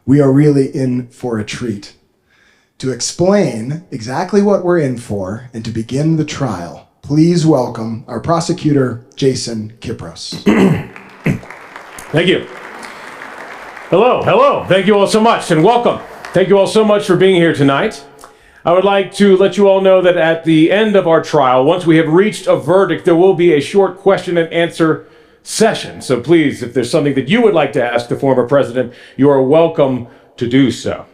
we are really in for a treat. To explain exactly what we're in for and to begin the trial, please welcome our prosecutor, Jason Kypros. Thank you. Hello. Thank you all so much and welcome. Thank you all so much for being here tonight. I would like to let you all know that at the end of our trial, once we have reached a verdict, there will be a short question and answer session. So please, if there's something that you would like to ask the former president, you are welcome to do so.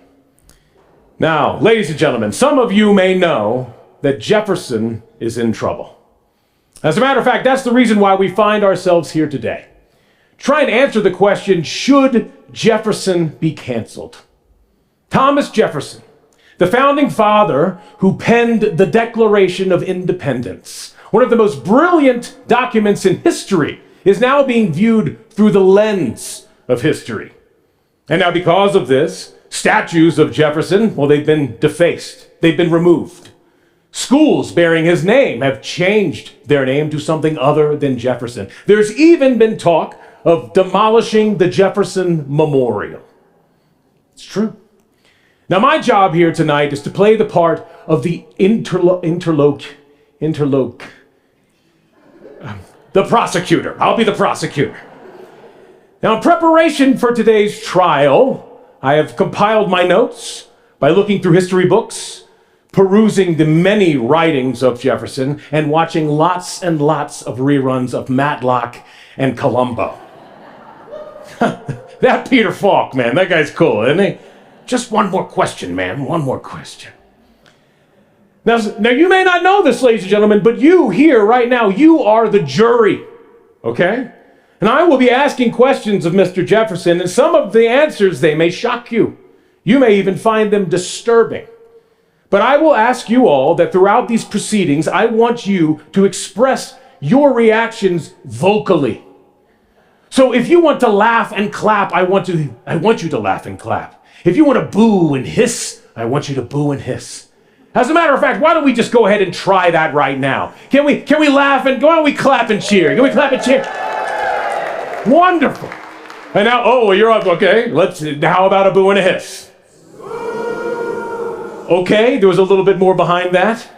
Now, ladies and gentlemen, some of you may know that Jefferson is in trouble. As a matter of fact, that's the reason why we find ourselves here today. Try and answer the question, should Jefferson be canceled? Thomas Jefferson, the founding father who penned the Declaration of Independence, one of the most brilliant documents in history, is now being viewed through the lens of history. And now because of this, statues of Jefferson, well, they've been defaced. They've been removed. Schools bearing his name have changed their name to something other than Jefferson. There's even been talk of demolishing the Jefferson Memorial. It's true. Now, my job here tonight is to play the part of the the prosecutor. I'll be the prosecutor. Now, in preparation for today's trial, I have compiled my notes by looking through history books, perusing the many writings of Jefferson, and watching lots and lots of reruns of Matlock and Columbo. That Peter Falk, man, that guy's cool, isn't he? Just one more question, man, one more question. Now, you may not know this, ladies and gentlemen, but you here right now, you are the jury, okay? And I will be asking questions of Mr. Jefferson, and some of the answers, they may shock you. You may even find them disturbing. But I will ask you all that throughout these proceedings, I want you to express your reactions vocally. So if you want to laugh and clap, I want you to laugh and clap. If you want to boo and hiss, I want you to boo and hiss. As a matter of fact, why don't we just go ahead and try that right now? Can we laugh and why don't we clap and cheer? Can we clap and cheer? Wonderful. And now, oh, you're up. Okay, how about a boo and a hiss? Okay, there was a little bit more behind that.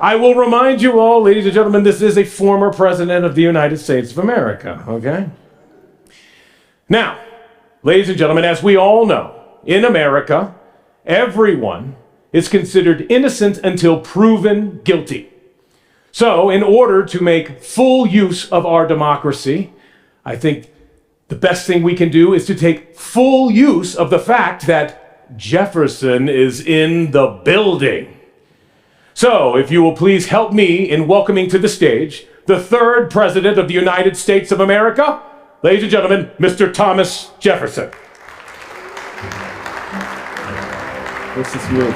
I will remind you all, ladies and gentlemen, this is a former president of the United States of America, okay? Now, ladies and gentlemen, as we all know, in America, everyone is considered innocent until proven guilty. So, in order to make full use of our democracy, I think the best thing we can do is to take full use of the fact that Jefferson is in the building. So, if you will please help me in welcoming to the stage the third president of the United States of America, ladies and gentlemen, Mr. Thomas Jefferson. This is you.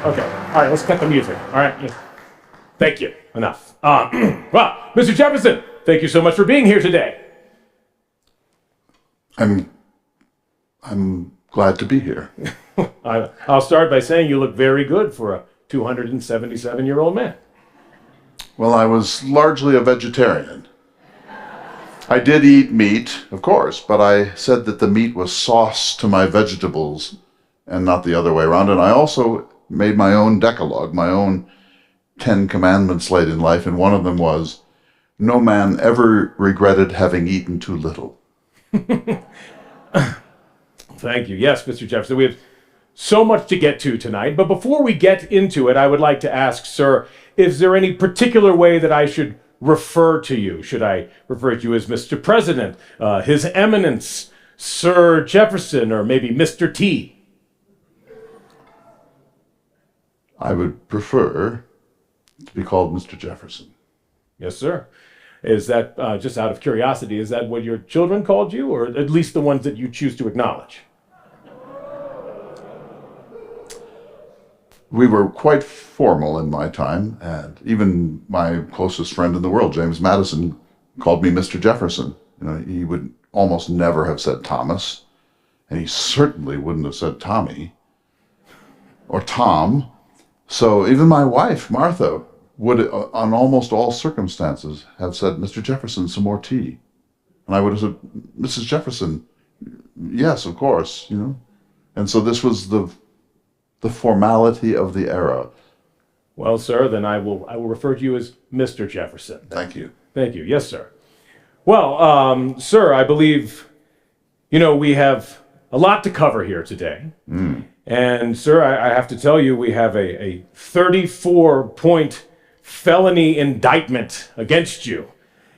Okay, all right, let's cut the music, all right? Thank you, enough. Well, Mr. Jefferson, thank you so much for being here today. I'm glad to be here. I'll start by saying you look very good for a 277-year-old man. Well, I was largely a vegetarian. I did eat meat, of course, but I said that the meat was sauce to my vegetables and not the other way around. And I also made my own decalogue, my own 10 commandments late in life, and one of them was, no man ever regretted having eaten too little. Thank you. Yes, Mr. Jefferson, we have so much to get to tonight, but before we get into it, I would like to ask, sir, is there any particular way that I should refer to you? Should I refer to you as Mr. President, His Eminence, Sir Jefferson, or maybe Mr. T? I would prefer to be called Mr. Jefferson. Yes, sir. Is that, just out of curiosity, is that what your children called you, or at least the ones that you choose to acknowledge? We were quite formal in my time, and even my closest friend in the world, James Madison, called me Mr. Jefferson. You know, he would almost never have said Thomas, and he certainly wouldn't have said Tommy or Tom. So even my wife, Martha, would, on almost all circumstances, have said, "Mr. Jefferson, some more tea." And I would have said, "Mrs. Jefferson, yes, of course," you know. And so this was the formality of the era. Well, sir, then I will refer to you as Mr. Jefferson. Thank you. Thank you. Yes, sir. Well, sir, I believe, we have a lot to cover here today. And, sir, I have to tell you, we have a 34-point felony indictment against you.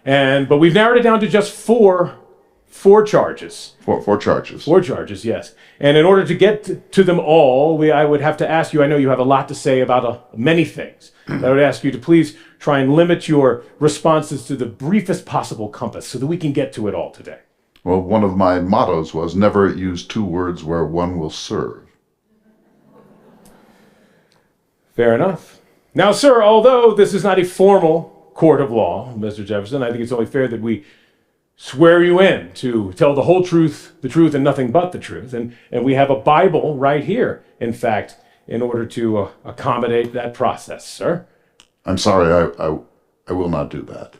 But we've narrowed it down to just four charges. Four charges. Four charges, yes. And in order to get to them all, I would have to ask you, I know you have a lot to say about many things. I would ask you to please try and limit your responses to the briefest possible compass so that we can get to it all today. Well, one of my mottos was never use two words where one will serve. Fair enough. Now, sir, although this is not a formal court of law, Mr. Jefferson, I think it's only fair that we swear you in to tell the whole truth, the truth, and nothing but the truth. And we have a Bible right here, in fact, in order to accommodate that process, sir. I'm sorry, I will not do that.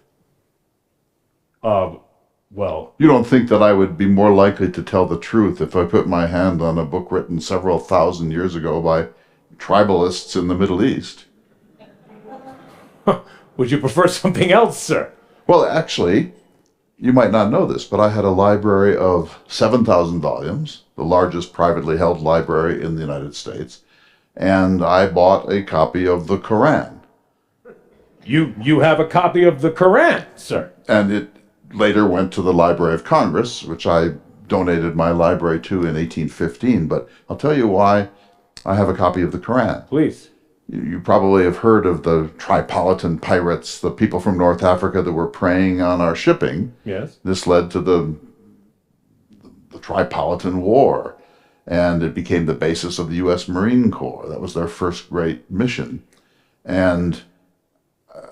Well, You don't think that I would be more likely to tell the truth if I put my hand on a book written several thousand years ago by tribalists in the Middle East? would you prefer something else, sir? Well, actually, you might not know this, but I had a library of 7,000 volumes, the largest privately held library in the United States, and I bought a copy of the Koran. You have a copy of the Koran, sir. And it later went to the Library of Congress, which I donated my library to in 1815. But I'll tell you why I have a copy of the Koran. Please. You probably have heard of the Tripolitan pirates, the people from North Africa that were preying on our shipping. Yes. This led to the Tripolitan War, and it became the basis of the U.S. Marine Corps. That was their first great mission. And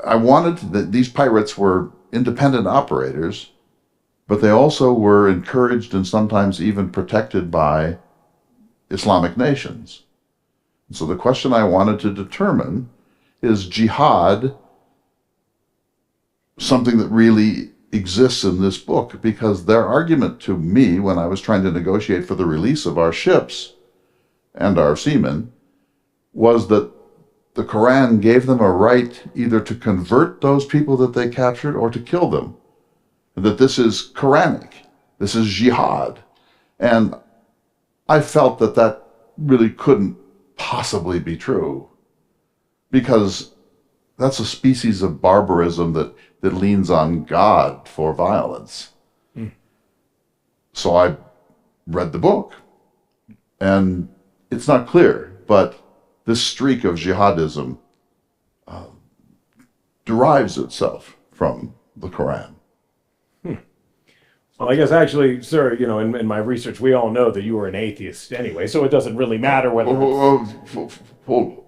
I wanted that these pirates were independent operators, but they also were encouraged and sometimes even protected by Islamic nations. So the question I wanted to determine is jihad something that really exists in this book? Because their argument to me when I was trying to negotiate for the release of our ships and our seamen was that the Quran gave them a right either to convert those people that they captured or to kill them. And that this is Quranic. This is jihad. And I felt that that really couldn't possibly be true, because that's a species of barbarism that leans on God for violence. So I read the book, and it's not clear, but this streak of jihadism derives itself from the Quran. Well, I guess actually, sir, in my research, we all know that you were an atheist anyway, so it doesn't really matter whether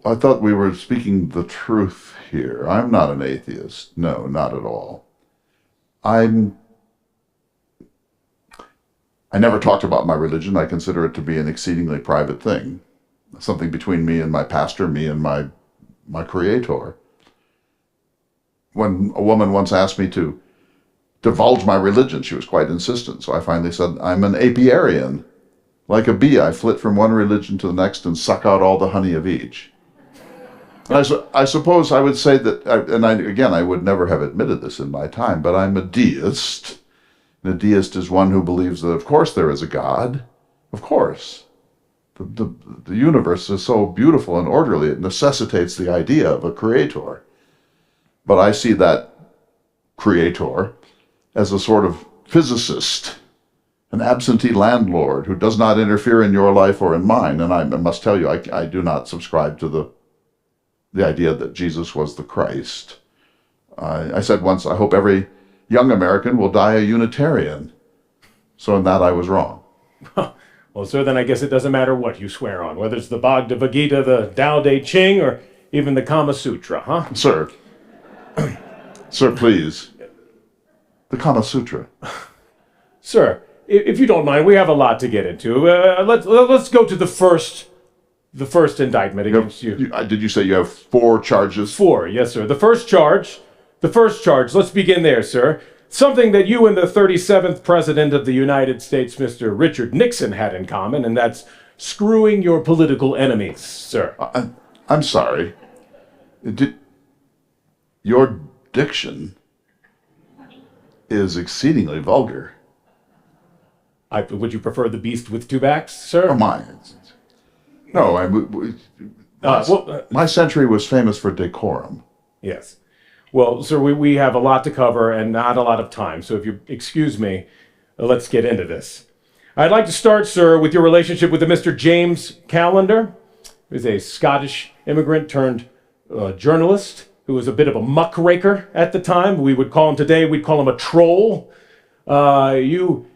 I thought we were speaking the truth here. I'm not an atheist. No, not at all. I never talked about my religion. I consider it to be an exceedingly private thing, something between me and my pastor, me and my creator. When a woman once asked me to divulge my religion, she was quite insistent. So I finally said, I'm an apiarian. Like a bee, I flit from one religion to the next and suck out all the honey of each. I suppose I would say that, I would never have admitted this in my time, but I'm a deist. And a deist is one who believes that, of course, there is a God. Of course. The universe is so beautiful and orderly, it necessitates the idea of a creator. But I see that creator as a sort of physicist, an absentee landlord who does not interfere in your life or in mine. And I must tell you, I do not subscribe to the idea that Jesus was the Christ. I said once, I hope every young American will die a Unitarian. So in that I was wrong. Well, sir, then I guess it doesn't matter what you swear on, whether it's the Bhagavad Gita, the Tao Te Ching, or even the Kama Sutra, huh? Sir, please. The Kama Sutra. Sir, if you don't mind, we have a lot to get into. Let's go to the first the first indictment against you. Did you say you have 4 charges? 4, yes, sir. The first charge, let's begin there, sir. Something that you and the 37th President of the United States, Mr. Richard Nixon, had in common, and that's screwing your political enemies, sir. I'm sorry. Your diction is exceedingly vulgar. Would you prefer the beast with 2 backs, sir? Oh, my. No, my century was famous for decorum. Yes. Well, sir, we have a lot to cover and not a lot of time, so if you excuse me, let's get into this. I'd like to start, sir, with your relationship with the Mr. James Callender, who's a Scottish immigrant turned journalist who was a bit of a muckraker at the time. We'd call him a troll. You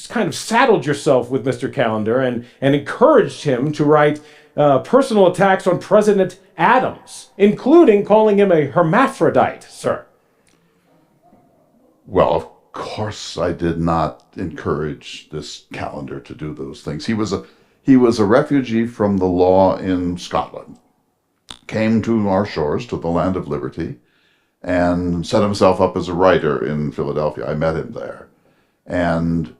kind of saddled yourself with Mr. Callender and encouraged him to write personal attacks on President Adams, including calling him a hermaphrodite, sir. Well, of course I did not encourage this Callender to do those things. He was a refugee from the law in Scotland, came to our shores, to the land of liberty, and set himself up as a writer in Philadelphia. I met him there. And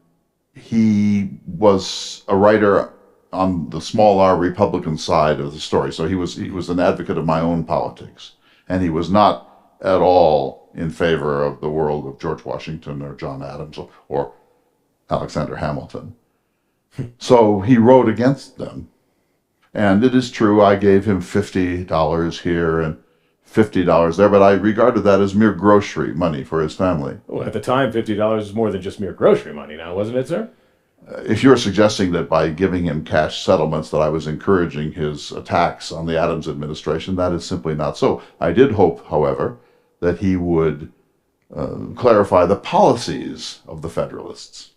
he was a writer on the small r Republican side of the story. So he was an advocate of my own politics. And he was not at all in favor of the world of George Washington or John Adams or Alexander Hamilton. So he wrote against them. And it is true, I gave him $50 here and $50 there, but I regarded that as mere grocery money for his family. Well, at the time, $50 was more than just mere grocery money now, wasn't it, sir? If you're suggesting that by giving him cash settlements that I was encouraging his attacks on the Adams administration, that is simply not so. I did hope, however, that he would clarify the policies of the Federalists.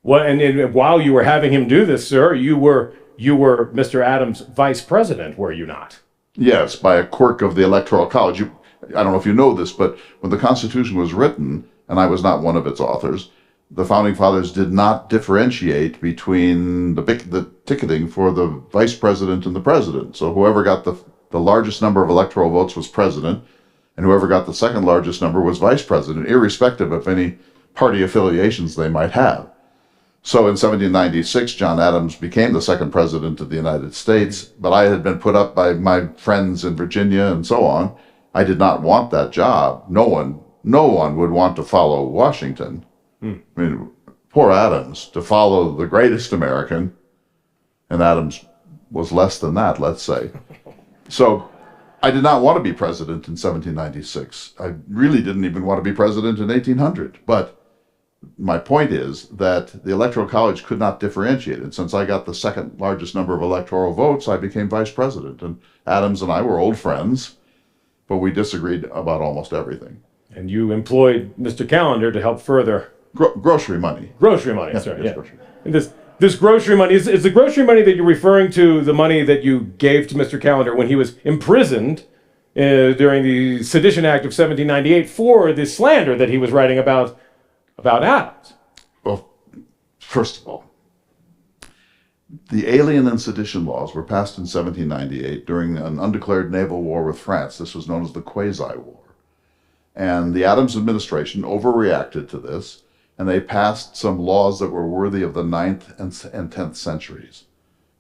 Well, and while you were having him do this, sir, you were Mr. Adams' vice president, were you not? Yes, by a quirk of the Electoral College. I don't know if you know this, but when the Constitution was written, and I was not one of its authors, the Founding Fathers did not differentiate between the ticketing for the vice president and the president. So whoever got the largest number of electoral votes was president, and whoever got the second largest number was vice president, irrespective of any party affiliations they might have. So in 1796, John Adams became the second president of the United States, but I had been put up by my friends in Virginia and so on. I did not want that job. No one would want to follow Washington. I mean, poor Adams, to follow the greatest American, and Adams was less than that, let's say. So I did not want to be president in 1796. I really didn't even want to be president in 1800. But my point is that the Electoral College could not differentiate. And since I got the second largest number of electoral votes, I became vice president. And Adams and I were old friends, but we disagreed about almost everything. And you employed Mr. Callender to help further... grocery money. Grocery money, Yes, sorry. yes, Yeah. grocery. And this grocery money, is the grocery money that you're referring to the money that you gave to Mr. Callender when he was imprisoned during the Sedition Act of 1798 for the slander that he was writing about Adams? Well, first of all, the Alien and Sedition laws were passed in 1798 during an undeclared naval war with France. This was known as the Quasi-War. And the Adams administration overreacted to this, and they passed some laws that were worthy of the 9th and 10th centuries.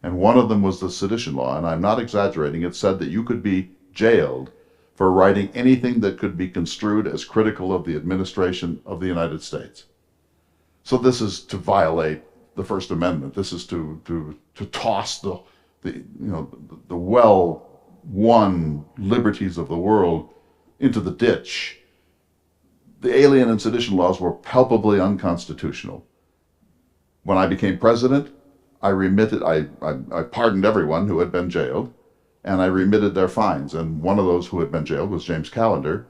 And one of them was the Sedition Law, and I'm not exaggerating. It said that you could be jailed for writing anything that could be construed as critical of the administration of the United States. So this is to violate the First Amendment. This is to toss the well-won liberties of the world into the ditch. The Alien and Sedition laws were palpably unconstitutional. When I became president, I pardoned everyone who had been jailed, and I remitted their fines. And one of those who had been jailed was James Callender,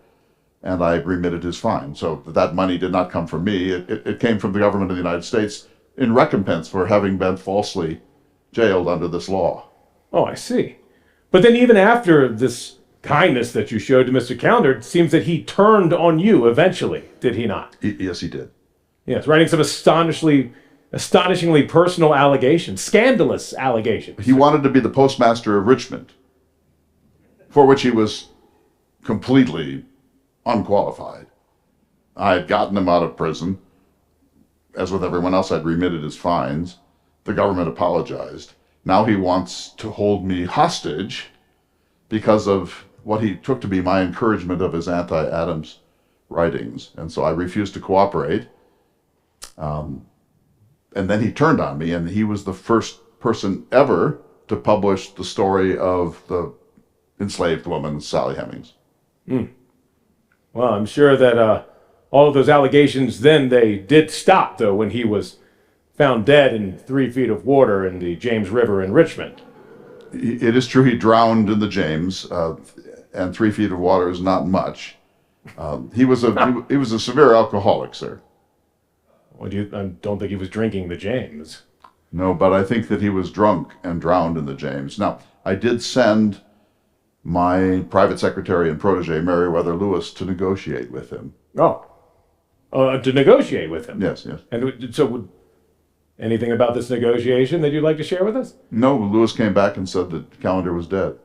and I remitted his fine. So that money did not come from me. It came from the government of the United States in recompense for having been falsely jailed under this law. Oh, I see. But then even after this kindness that you showed to Mr. Callender, it seems that he turned on you eventually, did he not? Yes, he did. Yes, writing some astonishingly astonishingly personal allegations, scandalous allegations. He wanted to be the postmaster of Richmond, for which he was completely unqualified. I had gotten him out of prison. As with everyone else, I'd remitted his fines. The government apologized. Now he wants to hold me hostage because of what he took to be my encouragement of his anti-Adams writings. And so I refused to cooperate. And then he turned on me, and he was the first person ever to publish the story of the enslaved woman, Sally Hemings. Well, I'm sure that all of those allegations then, they did stop, though, when he was found dead in 3 feet of water in the James River in Richmond. It is true he drowned in the James, and 3 feet of water is not much. He was a severe alcoholic, sir. Well, I don't think he was drinking the James. No, but I think that he was drunk and drowned in the James. Now, I did send my private secretary and protege, Meriwether Lewis, to negotiate with him. Oh, to negotiate with him? Yes, yes. And so, anything about this negotiation that you'd like to share with us? No, Lewis came back and said that Callender was dead.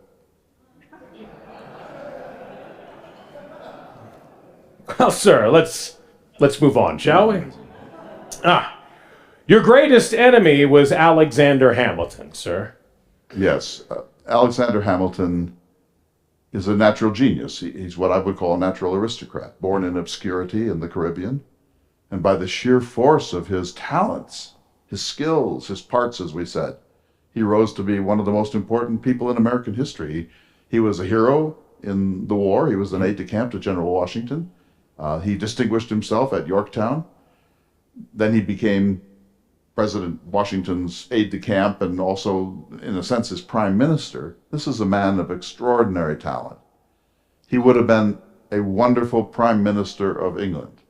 Well, sir, let's move on, shall we? Your greatest enemy was Alexander Hamilton, sir. Yes, Alexander Hamilton is a natural genius. He's what I would call a natural aristocrat, born in obscurity in the Caribbean. And by the sheer force of his talents, his skills, his parts, as we said, he rose to be one of the most important people in American history. He was a hero in the war. He was an aide-de-camp to General Washington. He distinguished himself at Yorktown. Then he became President Washington's aide-de-camp and also, in a sense, his prime minister. This is a man of extraordinary talent. He would have been a wonderful prime minister of England,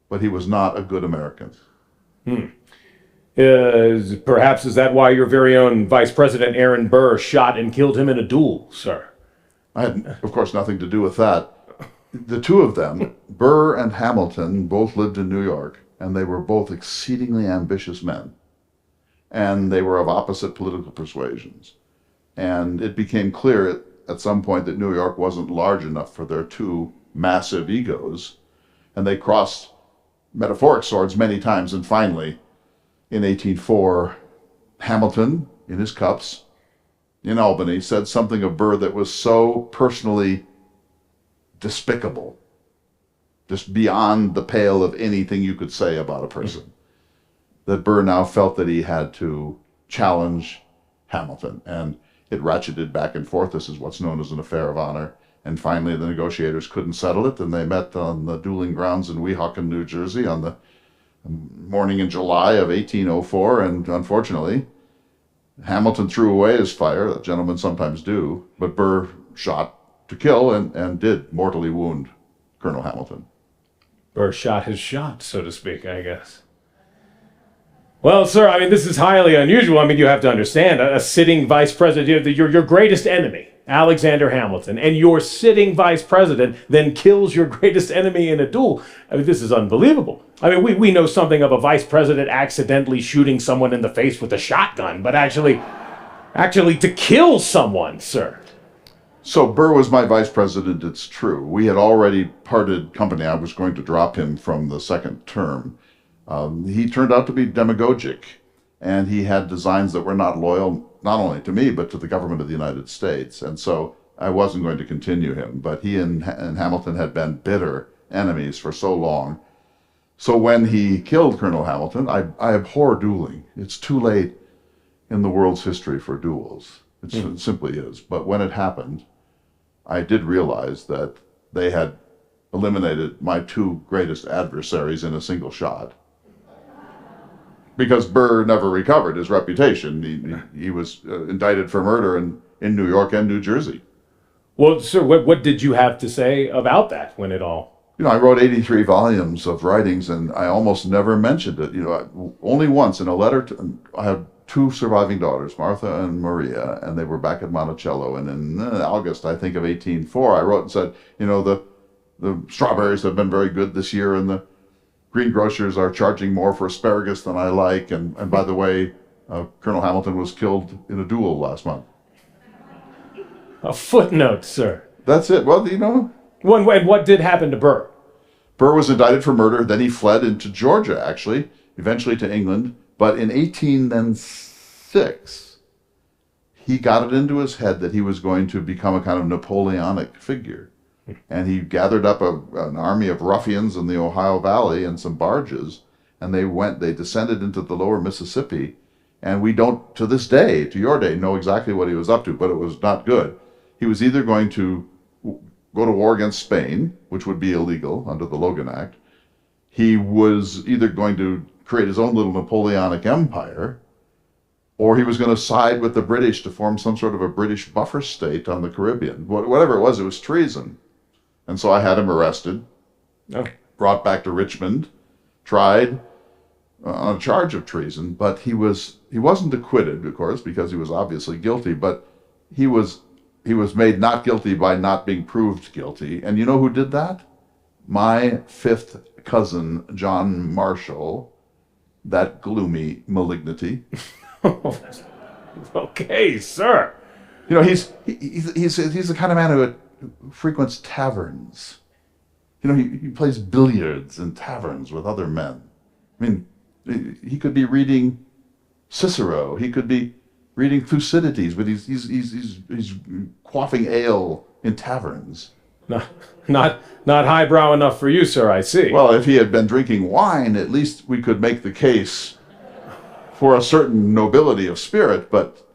but he was not a good American. Perhaps is that why your very own Vice President Aaron Burr shot and killed him in a duel, sir? I had, of course, nothing to do with that. The two of them, Burr and Hamilton, both lived in New York, and they were both exceedingly ambitious men. And they were of opposite political persuasions. And it became clear at some point that New York wasn't large enough for their two massive egos. And they crossed metaphoric swords many times. And finally, in 1804, Hamilton, in his cups in Albany, said something of Burr that was so personally despicable, just beyond the pale of anything you could say about a person, that Burr now felt that he had to challenge Hamilton. And it ratcheted back and forth. This is what's known as an affair of honor. And finally, the negotiators couldn't settle it, and they met on the dueling grounds in Weehawken, New Jersey, on the morning in July of 1804. And unfortunately, Hamilton threw away his fire. That gentlemen sometimes do. But Burr shot to kill and did mortally wound Colonel Hamilton. Burr shot his shot, so to speak, I guess. Well, sir, I mean, this is highly unusual. I mean, you have to understand, a sitting vice president, your greatest enemy, Alexander Hamilton, and your sitting vice president then kills your greatest enemy in a duel. I mean, this is unbelievable. I mean, we know something of a vice president accidentally shooting someone in the face with a shotgun, but actually to kill someone, sir. So Burr was my vice president, it's true. We had already parted company. I was going to drop him from the second term. He turned out to be demagogic, and he had designs that were not loyal, not only to me, but to the government of the United States. And so I wasn't going to continue him, but he and Hamilton had been bitter enemies for so long. So when he killed Colonel Hamilton, I abhor dueling. It's too late in the world's history for duels. It simply is. But when it happened, I did realize that they had eliminated my two greatest adversaries in a single shot. Because Burr never recovered his reputation. He was indicted for murder in New York and New Jersey. Well, sir, what did you have to say about that when it all... You know, I wrote 83 volumes of writings, and I almost never mentioned it. You know, only once in a letter I have two surviving daughters, Martha and Maria, and they were back at Monticello. And in August, I think, of 1804, I wrote and said, you know, the strawberries have been very good this year, and the greengrocers are charging more for asparagus than I like. And by the way, Colonel Hamilton was killed in a duel last month. A footnote, sir. That's it. Well, you know, And what did happen to Burr? Burr was indicted for murder. Then he fled into Georgia, actually, eventually to England. But in 1806, he got it into his head that he was going to become a kind of Napoleonic figure. And he gathered up an army of ruffians in the Ohio Valley and some barges, and they descended into the lower Mississippi. And we don't, to this day, to your day, know exactly what he was up to, but it was not good. He was either going to go to war against Spain, which would be illegal under the Logan Act. He was either going to create his own little Napoleonic empire, or he was going to side with the British to form some sort of a British buffer state on the Caribbean. Whatever it was treason. And so I had him arrested, brought back to Richmond, tried on a charge of treason, but he wasn't acquitted, of course, because he was obviously guilty, but he was made not guilty by not being proved guilty. And you know who did that? My fifth cousin, John Marshall, that gloomy malignity. Okay, sir. You know, he's the kind of man who frequents taverns. You know, he plays billiards in taverns with other men. I mean, he could be reading Cicero. He could be reading Thucydides, but he's quaffing ale in taverns. Not highbrow enough for you, sir, I see. Well, if he had been drinking wine, at least we could make the case for a certain nobility of spirit, but,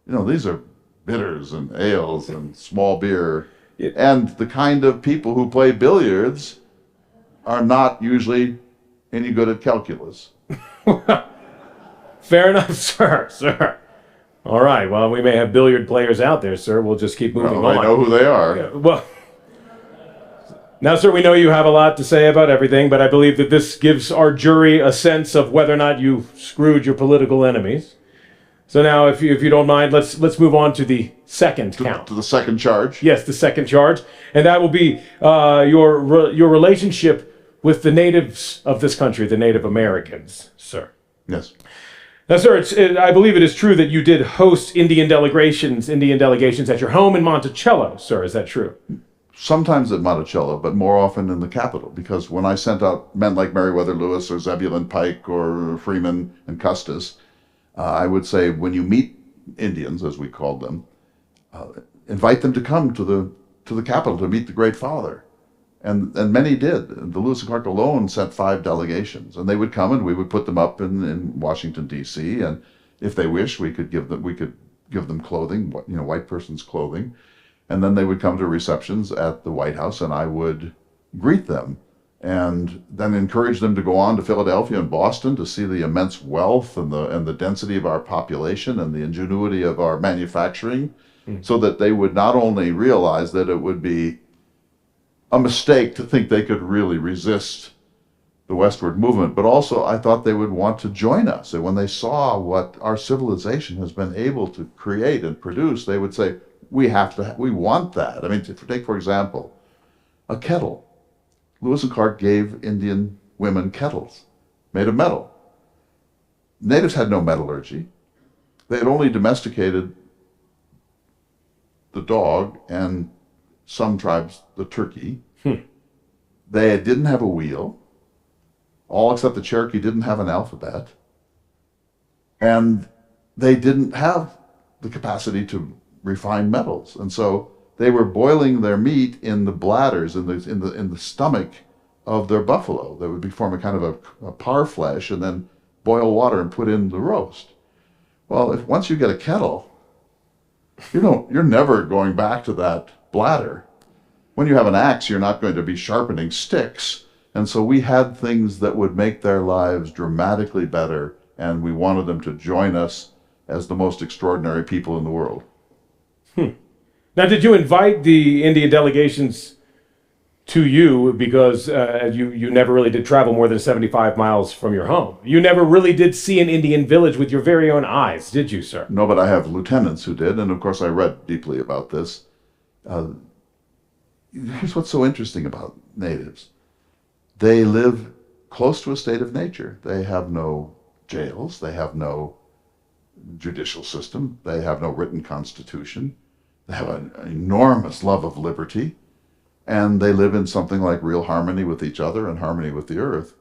you know, these are bitters and ales and small beer. And the kind of people who play billiards are not usually any good at calculus. Fair enough, sir. All right, well, we may have billiard players out there, sir. We'll just keep moving on. I know who they are. Yeah, well, now, sir, we know you have a lot to say about everything, but I believe that this gives our jury a sense of whether or not you screwed your political enemies. So now, if you don't mind, let's move on to the second count. To the second charge? Yes, the second charge, and that will be your relationship with the natives of this country, the Native Americans, sir. Yes. Now, sir, I believe it is true that you did host Indian delegations at your home in Monticello, sir. Is that true? Sometimes at Monticello, but more often in the capital, because when I sent out men like Meriwether Lewis or Zebulon Pike or Freeman and Custis, I would say, when you meet Indians, as we called them, invite them to come to the capital to meet the Great Father. And many did. The Lewis and Clark alone sent 5 delegations, and they would come and we would put them up in Washington, D.C., and if they wished, we could give them clothing, you know, white person's clothing. And then they would come to receptions at the White House, and I would greet them and then encourage them to go on to Philadelphia and Boston to see the immense wealth and the density of our population and the ingenuity of our manufacturing, so that they would not only realize that it would be a mistake to think they could really resist the westward movement, but also I thought they would want to join us. And when they saw what our civilization has been able to create and produce, they would say, we want that. I mean, take, for example, a kettle. Lewis and Clark gave Indian women kettles made of metal. Natives had no metallurgy. They had only domesticated the dog and some tribes the turkey. They didn't have a wheel. All except the Cherokee didn't have an alphabet. And they didn't have the capacity to refine metals, and so they were boiling their meat in the bladders, in the stomach of their buffalo. They would form a kind of a parfleche, and then boil water and put in the roast. Well, once you get a kettle, you're never going back to that bladder. When you have an axe, you're not going to be sharpening sticks, and so we had things that would make their lives dramatically better, and we wanted them to join us as the most extraordinary people in the world. Now, did you invite the Indian delegations to you because you never really did travel more than 75 miles from your home? You never really did see an Indian village with your very own eyes, did you, sir? No, but I have lieutenants who did, and of course I read deeply about this. Here's what's so interesting about natives. They live close to a state of nature. They have no jails. They have no judicial system. They have no written constitution. They have an enormous love of liberty. And they live in something like real harmony with each other and harmony with the earth.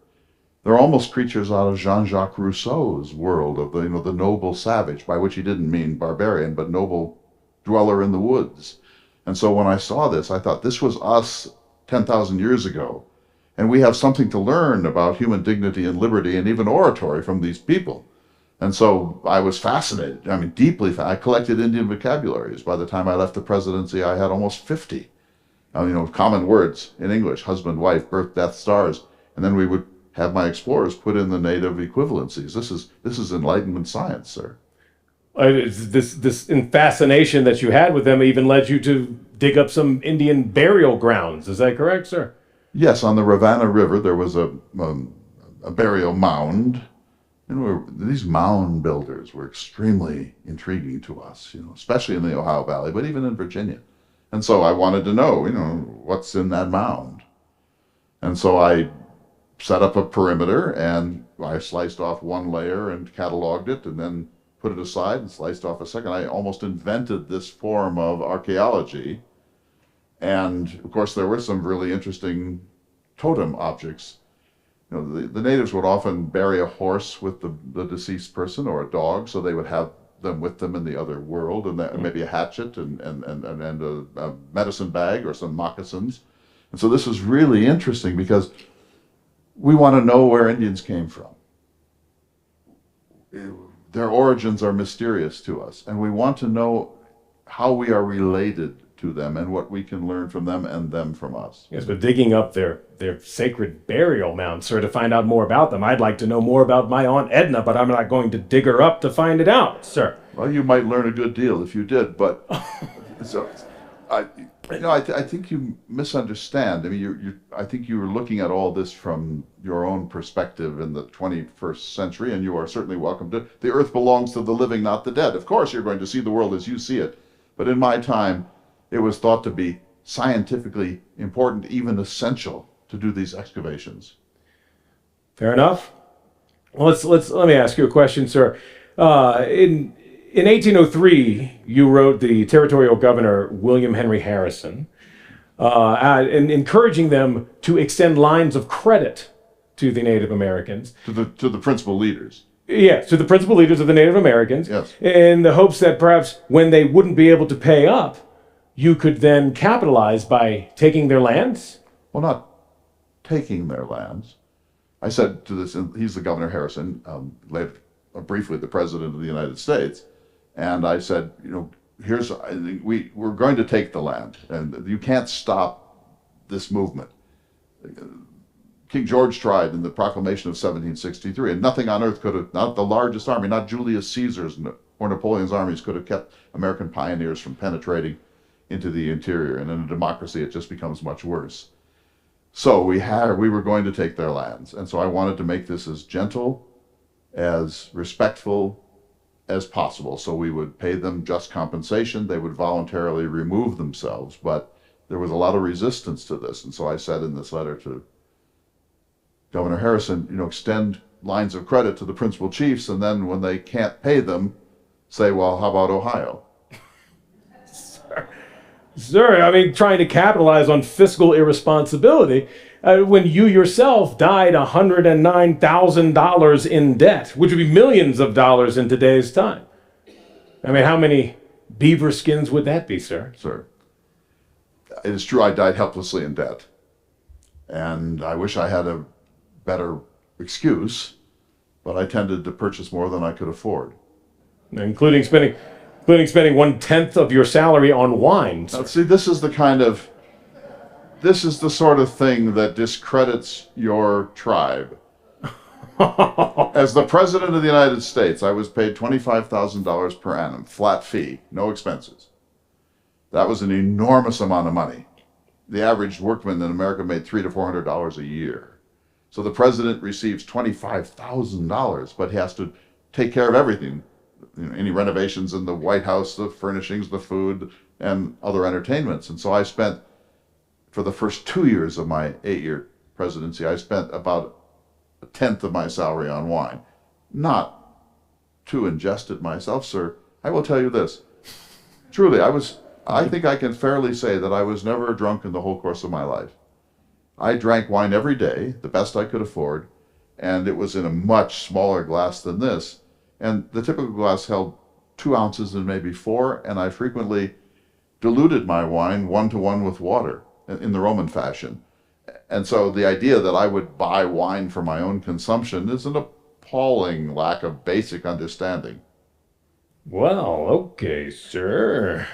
They're almost creatures out of Jean-Jacques Rousseau's world of the noble savage, by which he didn't mean barbarian, but noble dweller in the woods. And so when I saw this, I thought this was us 10,000 years ago. And we have something to learn about human dignity and liberty and even oratory from these people. And so I was fascinated, deeply. I collected Indian vocabularies. By the time I left the presidency, I had almost 50. Common words in English: husband, wife, birth, death, stars. And then we would have my explorers put in the native equivalencies. This is Enlightenment science, sir. This fascination that you had with them even led you to dig up some Indian burial grounds. Is that correct, sir? Yes, on the Rivanna River there was a burial mound. These mound builders were extremely intriguing to us, especially in the Ohio Valley, but even in Virginia. And so I wanted to know, what's in that mound. And so I set up a perimeter, and I sliced off one layer and cataloged it, and then put it aside and sliced off a second. I almost invented this form of archaeology. And of course, there were some really interesting totem objects. The natives would often bury a horse with the deceased person, or a dog, so they would have them with them in the other world, and maybe a hatchet and a medicine bag or some moccasins. And so this is really interesting because we want to know where Indians came from. Their origins are mysterious to us, and we want to know how we are related to them and what we can learn from them and them from us. Yes, but digging up their sacred burial mounds, sir, to find out more about them. I'd like to know more about my Aunt Edna, but I'm not going to dig her up to find it out, sir. Well, you might learn a good deal if you did, but I think you misunderstand. I think you were looking at all this from your own perspective in the 21st century, and you are certainly welcome to. The earth belongs to the living, not the dead. Of course, you're going to see the world as you see it. But in my time, it was thought to be scientifically important, even essential, to do these excavations. Fair enough. Well, let me ask you a question, sir. In 1803, you wrote the territorial governor William Henry Harrison, and encouraging them to extend lines of credit to the Native Americans. To the principal leaders. Yes, to the principal leaders of the Native Americans. Yes. In the hopes that perhaps when they wouldn't be able to pay up, you could then capitalize by taking their lands? Well, not taking their lands. I said to this, and he's the Governor Harrison, later briefly the President of the United States, and I said, we're going to take the land, and you can't stop this movement. King George tried in the proclamation of 1763, and nothing on earth could have, not the largest army, not Julius Caesar's or Napoleon's armies could have kept American pioneers from penetrating into the interior. And in a democracy, it just becomes much worse. So we were going to take their lands. And so I wanted to make this as gentle, as respectful as possible. So we would pay them just compensation. They would voluntarily remove themselves. But there was a lot of resistance to this. And so I said in this letter to Governor Harrison, extend lines of credit to the principal chiefs. And then when they can't pay them, say, well, how about Ohio? Sir, trying to capitalize on fiscal irresponsibility when you yourself died $109,000 in debt, which would be millions of dollars in today's time. How many beaver skins would that be, sir? Sir, it is true I died helplessly in debt. And I wish I had a better excuse, but I tended to purchase more than I could afford. Including spending 1/10 of your salary on wine. Now, see, this is the sort of thing that discredits your tribe. As the President of the United States, I was paid $25,000 per annum, flat fee, no expenses. That was an enormous amount of money. The average workman in America made $300 to $400 a year. So the President receives $25,000, but he has to take care of everything. Any renovations in the White House, the furnishings, the food, and other entertainments. And so I spent, for the first 2 years of my 8-year presidency, I spent about a tenth of my salary on wine. Not to ingest it myself, sir. I will tell you this. Truly, I think I can fairly say that I was never drunk in the whole course of my life. I drank wine every day, the best I could afford, and it was in a much smaller glass than this. And the typical glass held 2 ounces and maybe 4, and I frequently diluted my wine 1-to-1 with water in the Roman fashion. And so the idea that I would buy wine for my own consumption is an appalling lack of basic understanding. Well, okay, sir.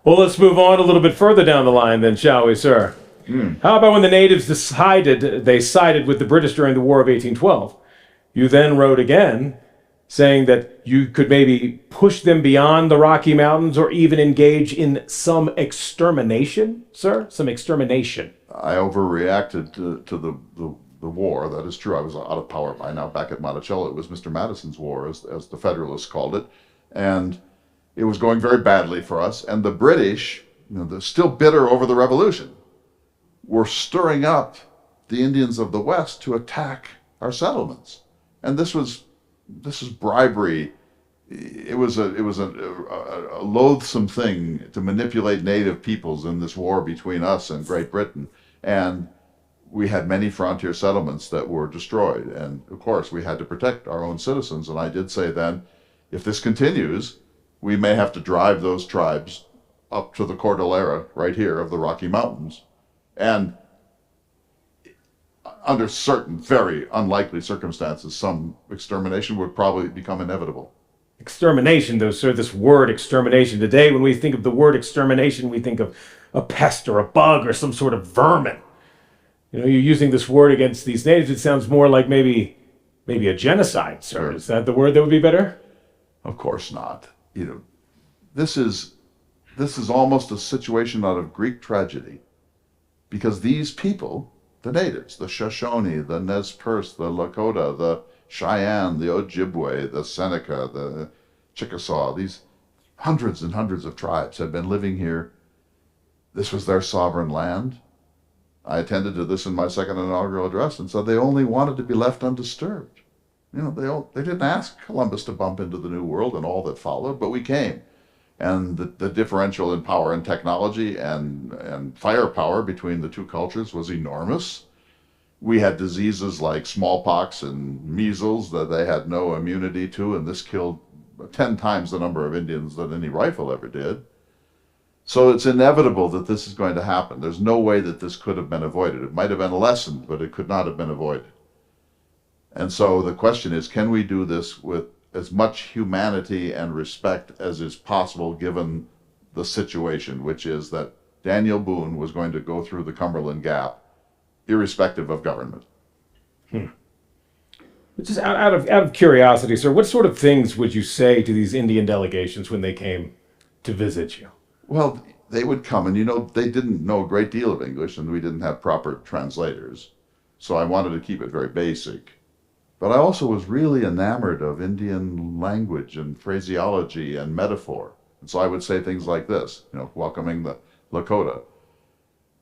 Well, let's move on a little bit further down the line then, shall we, sir? How about when the natives decided they sided with the British during the War of 1812? You then wrote again, saying that you could maybe push them beyond the Rocky Mountains or even engage in some extermination, sir? Some extermination. I overreacted to the war. That is true. I was out of power by now. Back at Monticello, it was Mr. Madison's war, as the Federalists called it. And it was going very badly for us. And the British, they're still bitter over the Revolution, were stirring up the Indians of the West to attack our settlements. And this was bribery. It was a loathsome thing to manipulate native peoples in this war between us and Great Britain. And we had many frontier settlements that were destroyed. And of course, we had to protect our own citizens. And I did say then, if this continues, we may have to drive those tribes up to the Cordillera right here of the Rocky Mountains. And under certain very unlikely circumstances, some extermination would probably become inevitable. Extermination, though, sir, this word extermination. Today, when we think of the word extermination, we think of a pest or a bug or some sort of vermin. You're using this word against these natives. It sounds more like maybe a genocide, sir. Sure. Is that the word that would be better? Of course not. This is almost a situation out of Greek tragedy, because these people, the natives, the Shoshone, the Nez Perce, the Lakota, the Cheyenne, the Ojibwe, the Seneca, the Chickasaw, these hundreds and hundreds of tribes had been living here. This was their sovereign land. I attended to this in my second inaugural address and said they only wanted to be left undisturbed. They didn't ask Columbus to bump into the New World and all that followed, but we came. And the differential in power and technology and firepower between the two cultures was enormous. We had diseases like smallpox and measles that they had no immunity to, and this killed 10 times the number of Indians that any rifle ever did. So it's inevitable that this is going to happen. There's no way that this could have been avoided. It might have been lessened, but it could not have been avoided. And so the question is, can we do this with as much humanity and respect as is possible given the situation, which is that Daniel Boone was going to go through the Cumberland Gap irrespective of government. Just out of curiosity, sir, what sort of things would you say to these Indian delegations when they came to visit you? Well, they would come, and they didn't know a great deal of English, and we didn't have proper translators. So I wanted to keep it very basic. But I also was really enamored of Indian language and phraseology and metaphor. And so I would say things like this, welcoming the Lakota.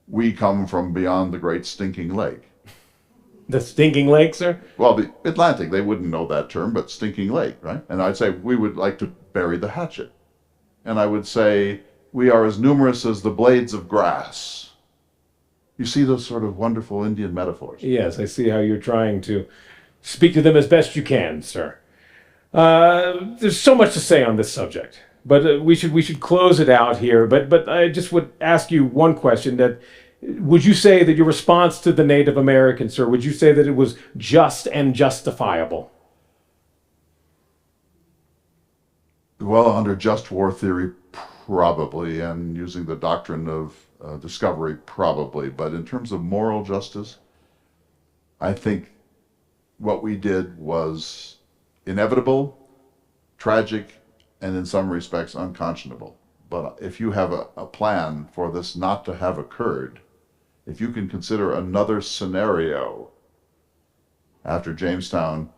We come from beyond the great stinking lake. The stinking lake, sir? Well, the Atlantic, they wouldn't know that term, but stinking lake, right? And I'd say, we would like to bury the hatchet. And I would say, we are as numerous as the blades of grass. You see those sort of wonderful Indian metaphors? Yes, I see how you're trying to speak to them as best you can, sir. There's so much to say on this subject, but we should close it out here. But I just would ask you one question: that would you say that your response to the Native Americans, sir, would you say that it was just and justifiable? Well, under just war theory, probably, and using the doctrine of discovery, probably. But in terms of moral justice, I think what we did was inevitable, tragic, and in some respects unconscionable. But if you have a plan for this not to have occurred, if you can consider another scenario after Jamestown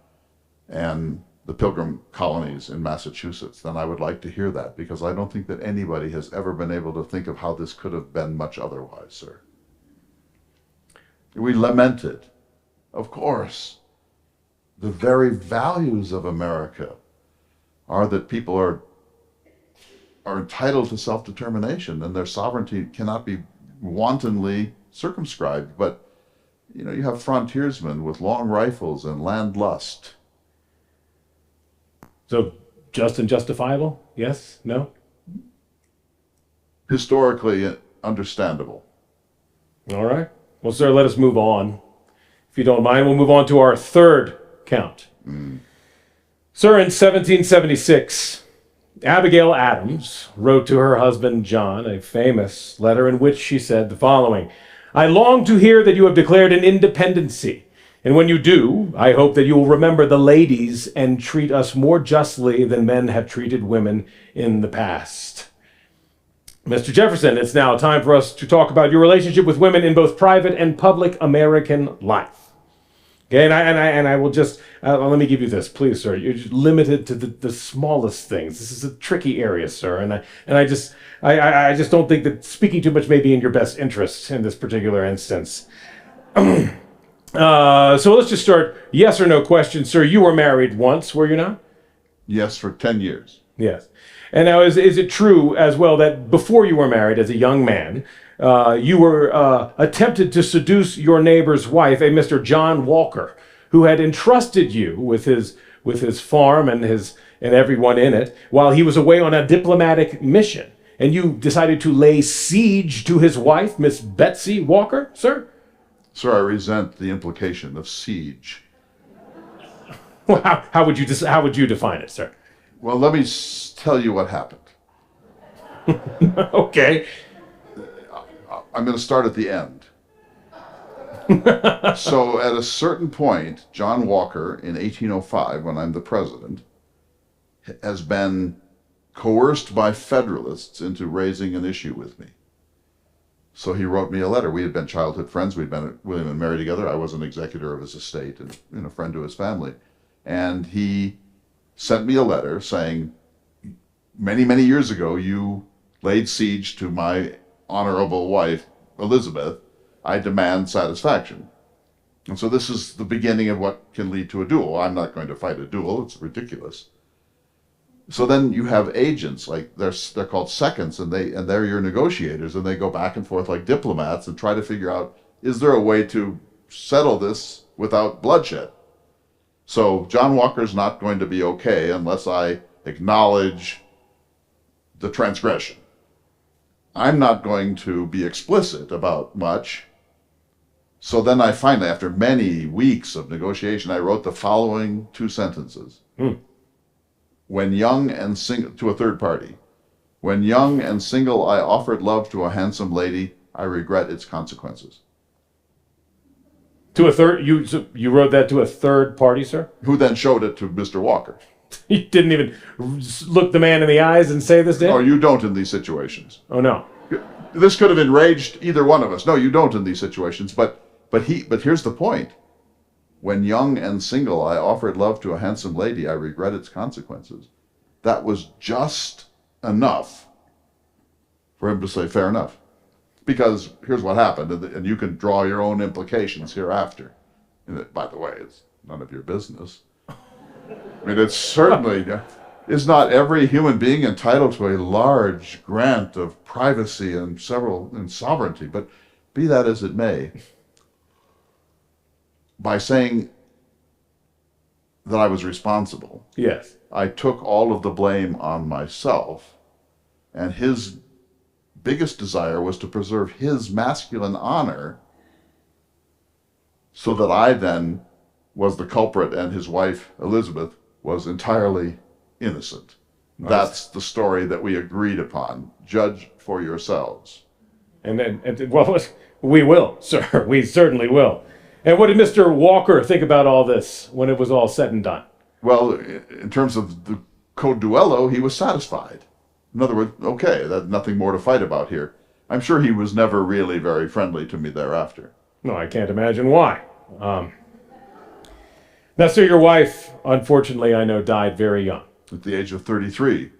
and the Pilgrim colonies in Massachusetts, then I would like to hear that, because I don't think that anybody has ever been able to think of how this could have been much otherwise, sir. We lament it. Of course, the very values of America are that people are entitled to self-determination, and their sovereignty cannot be wantonly circumscribed. But, you know, you have frontiersmen with long rifles and land lust. So just and justifiable? Yes? No? Historically understandable. All right. Well, sir, let us move on. If you don't mind, we'll move on to our third count. Sir, in 1776, Abigail Adams wrote to her husband John a famous letter in which she said the following: I long to hear that you have declared an independency, and when you do, I hope that you will remember the ladies and treat us more justly than men have treated women in the past. Mr. Jefferson, it's now time for us to talk about your relationship with women in both private and public American life. Okay, and I will just, let me give you this, please, sir. You're just limited to the smallest things. This is a tricky area, sir, and I just don't think that speaking too much may be in your best interest in this particular instance. So let's just start, yes or no question, sir. You were married once, were you not? Yes, for 10 years. Yes. And now, is it true as well that before you were married as a young man, you were attempted to seduce your neighbor's wife, a Mr. John Walker, who had entrusted you with his farm and everyone in it while he was away on a diplomatic mission, and you decided to lay siege to his wife, Miss Betsy Walker, sir? Sir, I resent the implication of siege. Well, how would you define it, sir? Well, let me tell you what happened. Okay. I'm going to start at the end. So at a certain point, John Walker, in 1805, when I'm the president, has been coerced by Federalists into raising an issue with me. So he wrote me a letter. We had been childhood friends. We'd been married together. I was an executor of his estate and a friend to his family. And he sent me a letter saying, many, many years ago, you laid siege to my honorable wife, Elizabeth. I demand satisfaction. And so this is the beginning of what can lead to a duel. I'm not going to fight a duel. It's ridiculous. So then you have agents, like they're called seconds, and they're your negotiators, and they go back and forth like diplomats and try to figure out, is there a way to settle this without bloodshed? So John Walker's not going to be okay unless I acknowledge the transgression. I'm not going to be explicit about much. So then I finally, after many weeks of negotiation, I wrote the following two sentences. When young and single, to a third party, when young and single I offered love to a handsome lady, I regret its consequences. To a third, you wrote that to a third party, sir? Who then showed it to Mr. Walker. You didn't even look the man in the eyes and say this, did? No, you don't in these situations. Oh, no. This could have enraged either one of us. No, you don't in these situations. But here's the point. When young and single I offered love to a handsome lady, I regret its consequences. That was just enough for him to say, fair enough. Because here's what happened, and you can draw your own implications hereafter. And by the way, it's none of your business. I mean, it's certainly, is not every human being entitled to a large grant of privacy and sovereignty? But be that as it may, by saying that I was responsible, Yes. I took all of the blame on myself, and his biggest desire was to preserve his masculine honor so that I then was the culprit and his wife, Elizabeth, was entirely innocent. Nice. That's the story that we agreed upon. Judge for yourselves. Well, we will, sir. We certainly will. And what did Mr. Walker think about all this when it was all said and done? Well, in terms of the code duello, he was satisfied. In other words, okay, there's nothing more to fight about here. I'm sure he was never really very friendly to me thereafter. No, I can't imagine why. Now, sir, your wife, unfortunately, I know, died very young. At the age of 33.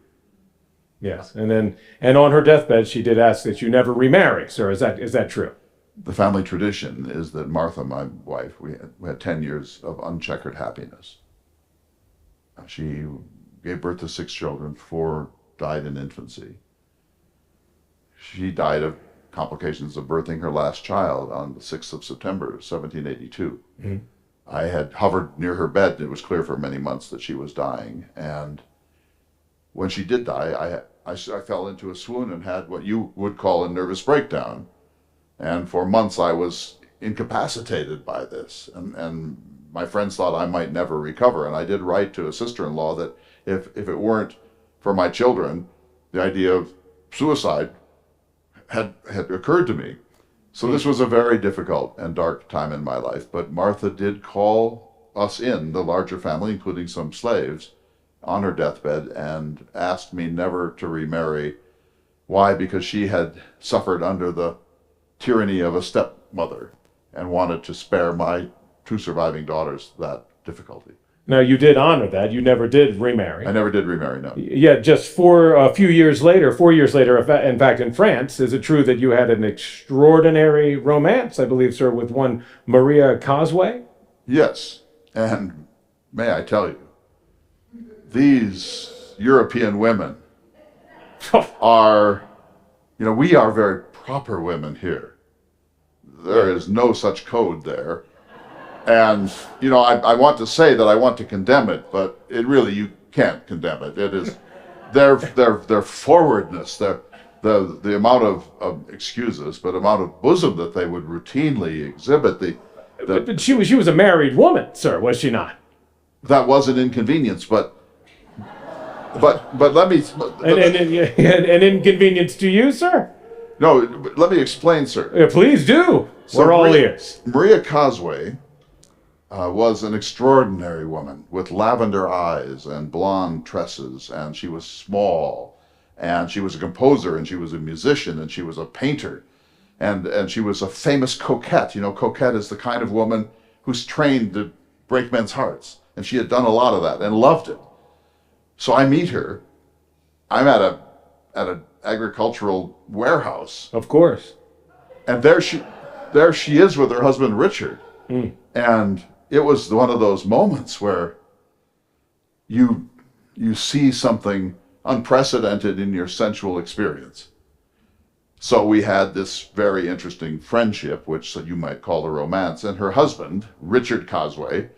Yes, and on her deathbed, she did ask that you never remarry, sir. Is that true? the family tradition is that Martha, my wife, we had 10 years of uncheckered happiness. She gave birth to 6 children, 4 died in infancy. She died of complications of birthing her last child on the 6th of September, 1782. Mm-hmm. I had hovered near her bed, and it was clear for many months that she was dying. And when she did die, I fell into a swoon and had what you would call a nervous breakdown. And for months I was incapacitated by this. And my friends thought I might never recover. And I did write to a sister-in-law that if it weren't for my children, the idea of suicide had occurred to me. So this was a very difficult and dark time in my life. But Martha did call us in, the larger family, including some slaves, on her deathbed and asked me never to remarry. Why? Because she had suffered under the tyranny of a stepmother and wanted to spare my 2 surviving daughters that difficulty. Now, you did honor that. You never did remarry. I never did remarry, no. Yeah, just a few years later, 4 years later, in fact, in France, is it true that you had an extraordinary romance, I believe, sir, with one Maria Causeway? Yes, and may I tell you, these European women are, we are very proper women here. There is no such code there. And, I want to say that I want to condemn it, but you can't condemn it. It is their forwardness, the amount of excuses, but amount of bosom that they would routinely exhibit. But she was a married woman, sir, was she not? That was an inconvenience, but let me... An inconvenience to you, sir? No, let me explain, sir. Yeah, please do. So We're all ears. Maria Causeway was an extraordinary woman with lavender eyes and blonde tresses, and she was small, and she was a composer, and she was a musician, and she was a painter, and she was a famous coquette. Coquette is the kind of woman who's trained to break men's hearts, and she had done a lot of that and loved it. So I meet her. I'm at an agricultural warehouse. Of course. And there she is with her husband Richard. Mm. And it was one of those moments where you see something unprecedented in your sensual experience. So we had this very interesting friendship, which you might call a romance. And her husband, Richard Causeway,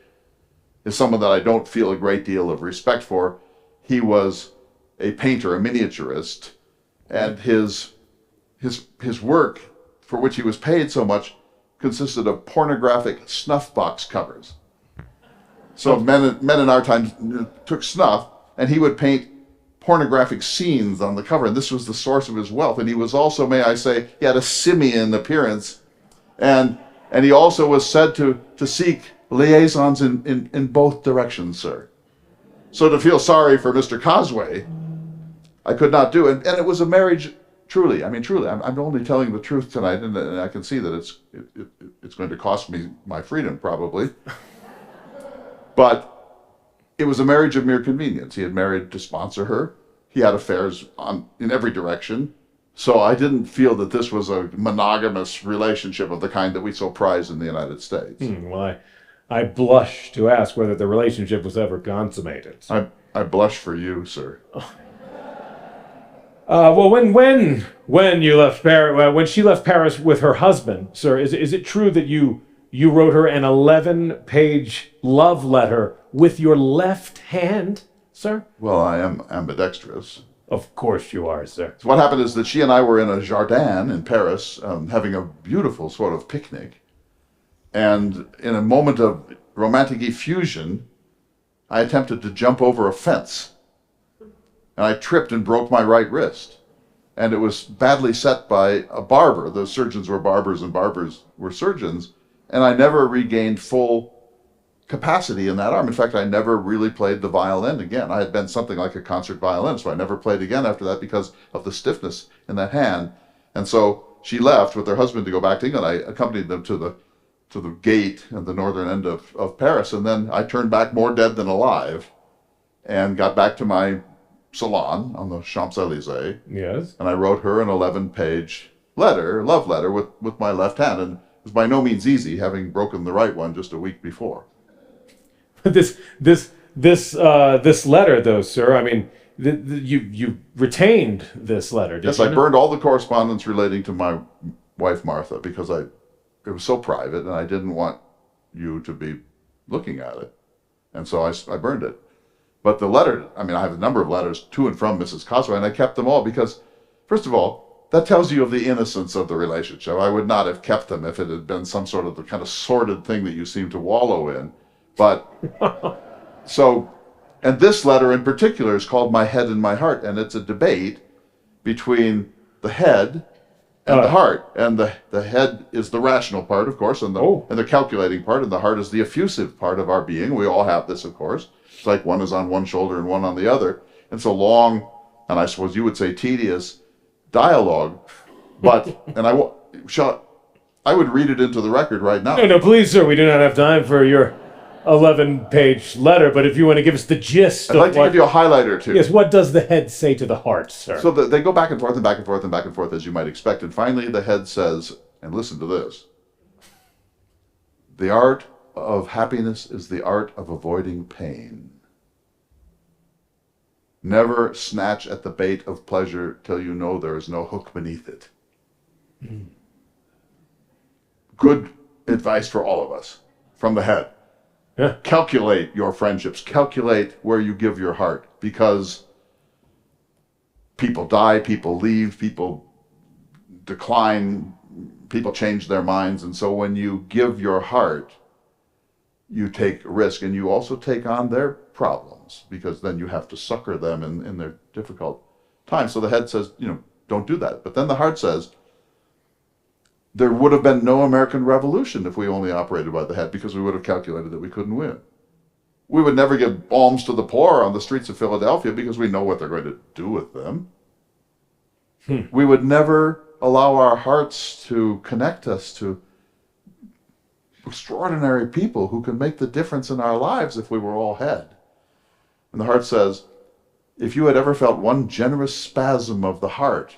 is someone that I don't feel a great deal of respect for. He was a painter, a miniaturist, and his work, for which he was paid so much, consisted of pornographic snuff box covers. So men in our time took snuff, and he would paint pornographic scenes on the cover, and this was the source of his wealth. And he was also, may I say, he had a simian appearance, and he also was said to seek liaisons in both directions, sir. So to feel sorry for Mr. Causeway, I could not do. And it was a marriage, truly. I'm only telling the truth tonight, and I can see that it's going to cost me my freedom, probably. But it was a marriage of mere convenience. He had married to sponsor her. He had affairs in every direction. So I didn't feel that this was a monogamous relationship of the kind that we so prize in the United States. Well, I blush to ask whether the relationship was ever consummated. I blush for you, sir. Well, when you left Paris, when she left Paris with her husband, sir, is it true that you wrote her an 11-page love letter with your left hand, sir? Well, I am ambidextrous. Of course you are, sir. So what happened is that she and I were in a jardin in Paris, having a beautiful sort of picnic. And in a moment of romantic effusion, I attempted to jump over a fence. And I tripped and broke my right wrist. And it was badly set by a barber. The surgeons were barbers and barbers were surgeons. And I never regained full capacity in that arm. In fact, I never really played the violin again. I had been something like a concert violinist, so I never played again after that because of the stiffness in that hand. And so she left with her husband to go back to England. I accompanied them to the gate at the northern end of Paris. And then I turned back more dead than alive and got back to my salon on the Champs-Élysées. Yes. And I wrote her an 11-page love letter with my left hand, and it was by no means easy, having broken the right one just a week before. This letter, though, sir. I mean, you retained this letter, did Yes, you? I burned all the correspondence relating to my wife Martha because it was so private, and I didn't want you to be looking at it, and so I burned it. But the letter, I mean, I have a number of letters to and from Mrs. Cosway, and I kept them all because, first of all, that tells you of the innocence of the relationship. I would not have kept them if it had been some sort of the kind of sordid thing that you seem to wallow in. But so, and this letter in particular is called My Head and My Heart, and it's a debate between the head and the heart. And the head is the rational part, of course, and the calculating part, and the heart is the effusive part of our being. We all have this, of course. It's like one is on one shoulder and one on the other. And so long, and I suppose you would say tedious, dialogue. But, and I would read it into the record right now. No, please, sir. We do not have time for your 11-page letter, but if you want to give us the gist I'd like to give you a highlight or two. Yes, what does the head say to the heart, sir? So they go back and forth and back and forth and back and forth, as you might expect. And finally, the head says, and listen to this, the art of happiness is the art of avoiding pain. Never snatch at the bait of pleasure till you know there is no hook beneath it. Good advice for all of us from the head. Yeah. Calculate your friendships. Calculate where you give your heart, because people die, people leave, people decline, people change their minds. And so when you give your heart, you take risk, and you also take on their problems, because then you have to succor them in their difficult times. So the head says, don't do that. But then the heart says, there would have been no American Revolution if we only operated by the head, because we would have calculated that we couldn't win. We would never give alms to the poor on the streets of Philadelphia because we know what they're going to do with them. We would never allow our hearts to connect us to extraordinary people who can make the difference in our lives if we were all head. And the heart says, if you had ever felt one generous spasm of the heart,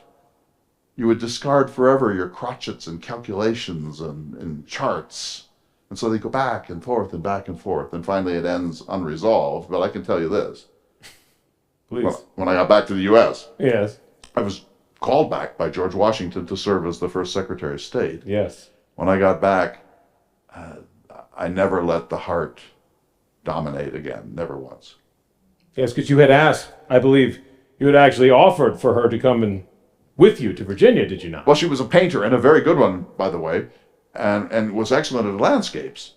you would discard forever your crotchets and calculations and charts. And so they go back and forth and back and forth. And finally it ends unresolved. But I can tell you this. Please. When I got back to the U.S., Yes. I was called back by George Washington to serve as the first Secretary of State. Yes. When I got back, I never let the heart dominate again. Never once. Yes, because you had asked, I believe, you had actually offered for her to come with you to Virginia, did you not? Well, she was a painter, and a very good one, by the way, and was excellent at landscapes.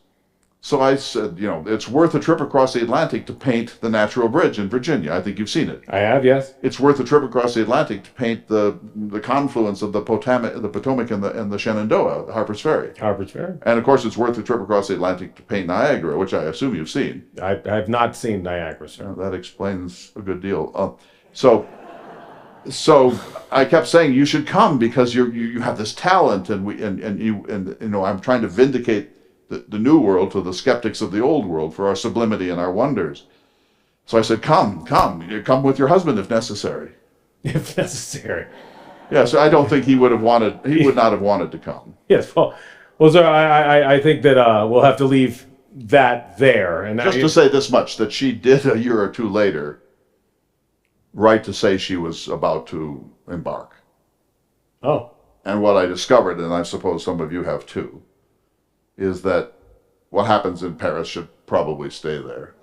So I said, it's worth a trip across the Atlantic to paint the Natural Bridge in Virginia. I think you've seen it. I have, yes. It's worth a trip across the Atlantic to paint the confluence of the Potomac and the Shenandoah, Harper's Ferry. Harper's Ferry. And of course, it's worth a trip across the Atlantic to paint Niagara, which I assume you've seen. I have not seen Niagara, sir. That explains a good deal. So I kept saying you should come because you have this talent, and I'm trying to vindicate the new world to the skeptics of the old world for our sublimity and our wonders. So I said, come with your husband if necessary. If necessary. Yes, I don't think he would not have wanted to come. Yes, well, sir, I think that we'll have to leave that there. And just to say this much, that she did a year or two later write to say she was about to embark. Oh. And what I discovered, and I suppose some of you have too, is that what happens in Paris should probably stay there.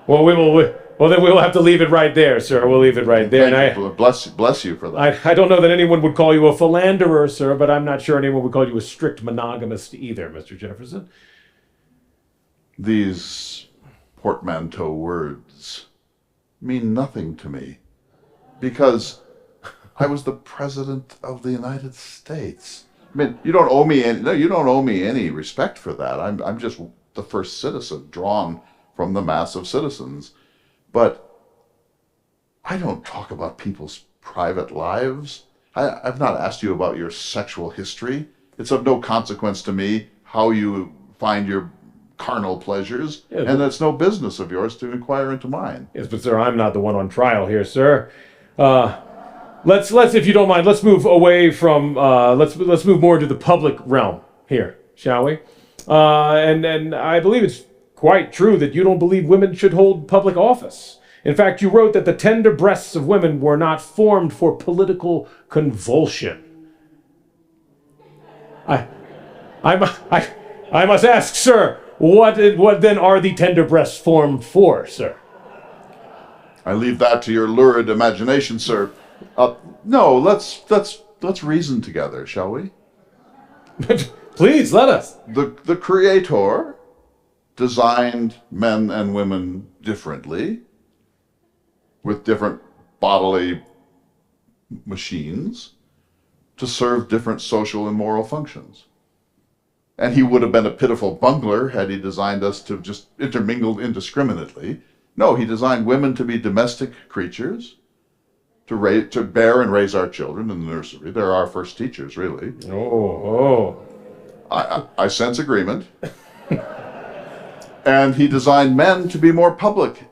Well, then we'll have to leave it right there, sir. We'll leave it right there. Thank you. Bless you for that. I don't know that anyone would call you a philanderer, sir, but I'm not sure anyone would call you a strict monogamist either, Mr. Jefferson. These portmanteau words mean nothing to me because I was the President of the United States. I mean, you don't owe me any respect for that. I'm just the first citizen drawn from the mass of citizens. But I don't talk about people's private lives. I've not asked you about your sexual history. It's of no consequence to me how you find your carnal pleasures, and it's no business of yours to inquire into mine. Yes, but sir, I'm not the one on trial here, sir. let's if you don't mind, let's move away from let's move more into the public realm here, shall we? And I believe it's quite true that you don't believe women should hold public office. In fact, you wrote that the tender breasts of women were not formed for political convulsion. I must ask, sir, what then are the tender breasts formed for, sir? I leave that to your lurid imagination, sir. No, let's reason together, shall we? Please, let us. The Creator designed men and women differently, with different bodily machines, to serve different social and moral functions. And he would have been a pitiful bungler had he designed us to just intermingle indiscriminately. No, he designed women to be domestic creatures, to bear and raise our children in the nursery. They're our first teachers, really. I sense agreement. And he designed men to be more public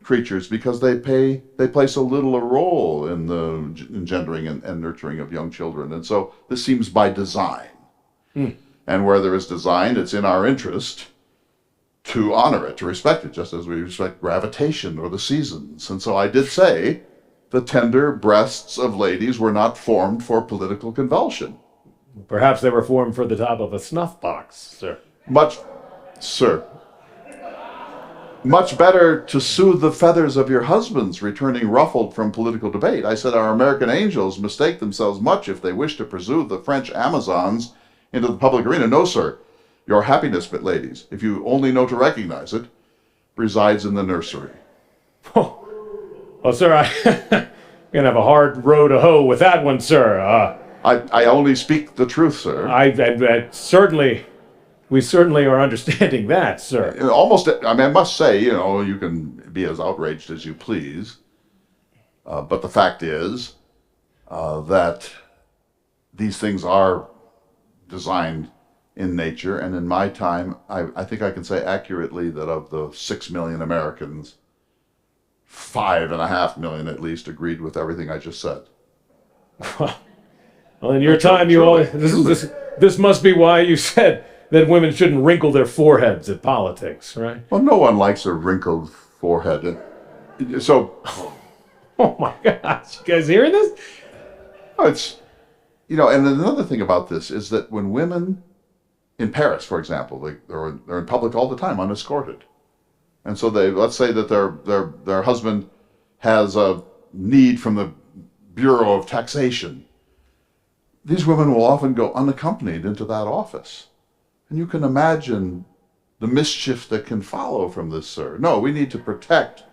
creatures because they play so little a role in the engendering and nurturing of young children. And so this seems by design. And where there is design, it's in our interest to honor it, to respect it, just as we respect gravitation or the seasons. And so I did say the tender breasts of ladies were not formed for political convulsion. Perhaps they were formed for the top of a snuff box, sir. Much better to soothe the feathers of your husbands returning ruffled from political debate. I said our American angels mistake themselves much if they wish to pursue the French Amazons into the public arena. No, sir. Your happiness, but ladies, if you only know to recognize it, resides in the nursery. Well, sir, I'm gonna have a hard row to hoe with that one, sir. I only speak the truth, sir. We certainly are understanding that, sir. I must say, you can be as outraged as you please, but the fact is that these things are designed in nature, and in my time, I think I can say accurately that of the 6 million Americans, 5.5 million at least agreed with everything I just said. Well, in your time, this must be why you said that women shouldn't wrinkle their foreheads at politics, right? Well, no one likes a wrinkled forehead. So, oh my gosh, you guys hearing this? It's, and another thing about this is that when women in Paris, for example, they're in public all the time, unescorted. And so let's say that their husband has a need from the Bureau of Taxation. These women will often go unaccompanied into that office. And you can imagine the mischief that can follow from this, sir. No, we need to protect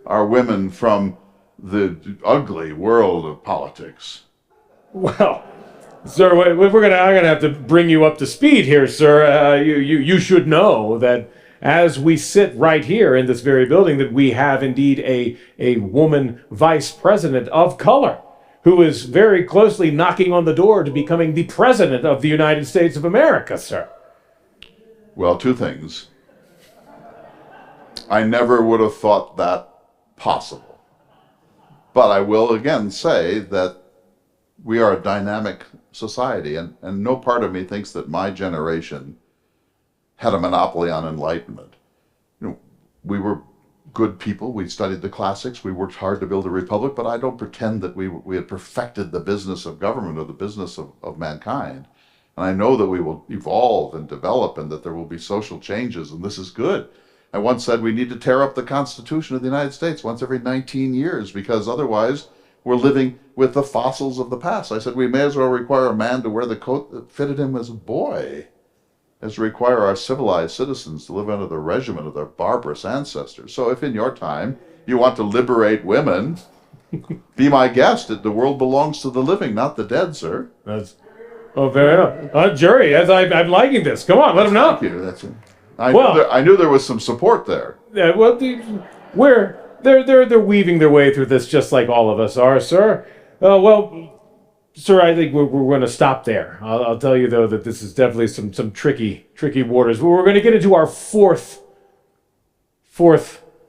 our women from the ugly world of politics. Well, sir, I'm gonna have to bring you up to speed here, sir. You should know that as we sit right here in this very building, that we have indeed a woman vice president of color who is very closely knocking on the door to becoming the president of the United States of America, sir. Well, two things. I never would have thought that possible. But I will again say that we are a dynamic society, and no part of me thinks that my generation had a monopoly on enlightenment. We were good people. We studied the classics. We worked hard to build a republic, but I don't pretend that we had perfected the business of government or the business of mankind. And I know that we will evolve and develop and that there will be social changes, and this is good. I once said we need to tear up the Constitution of the United States once every 19 years because otherwise we're living with the fossils of the past. I said we may as well require a man to wear the coat that fitted him as a boy as to require our civilized citizens to live under the regimen of their barbarous ancestors. So if in your time you want to liberate women, be my guest. The world belongs to the living, not the dead, sir. Fair enough. Jury, I'm liking this. Come on, let them know. Thank you. That's it. I knew there was some support there. Yeah, well, they're weaving their way through this just like all of us are, sir. Sir, I think we're going to stop there. I'll tell you, though, that this is definitely some tricky waters. We're going to get into our fourth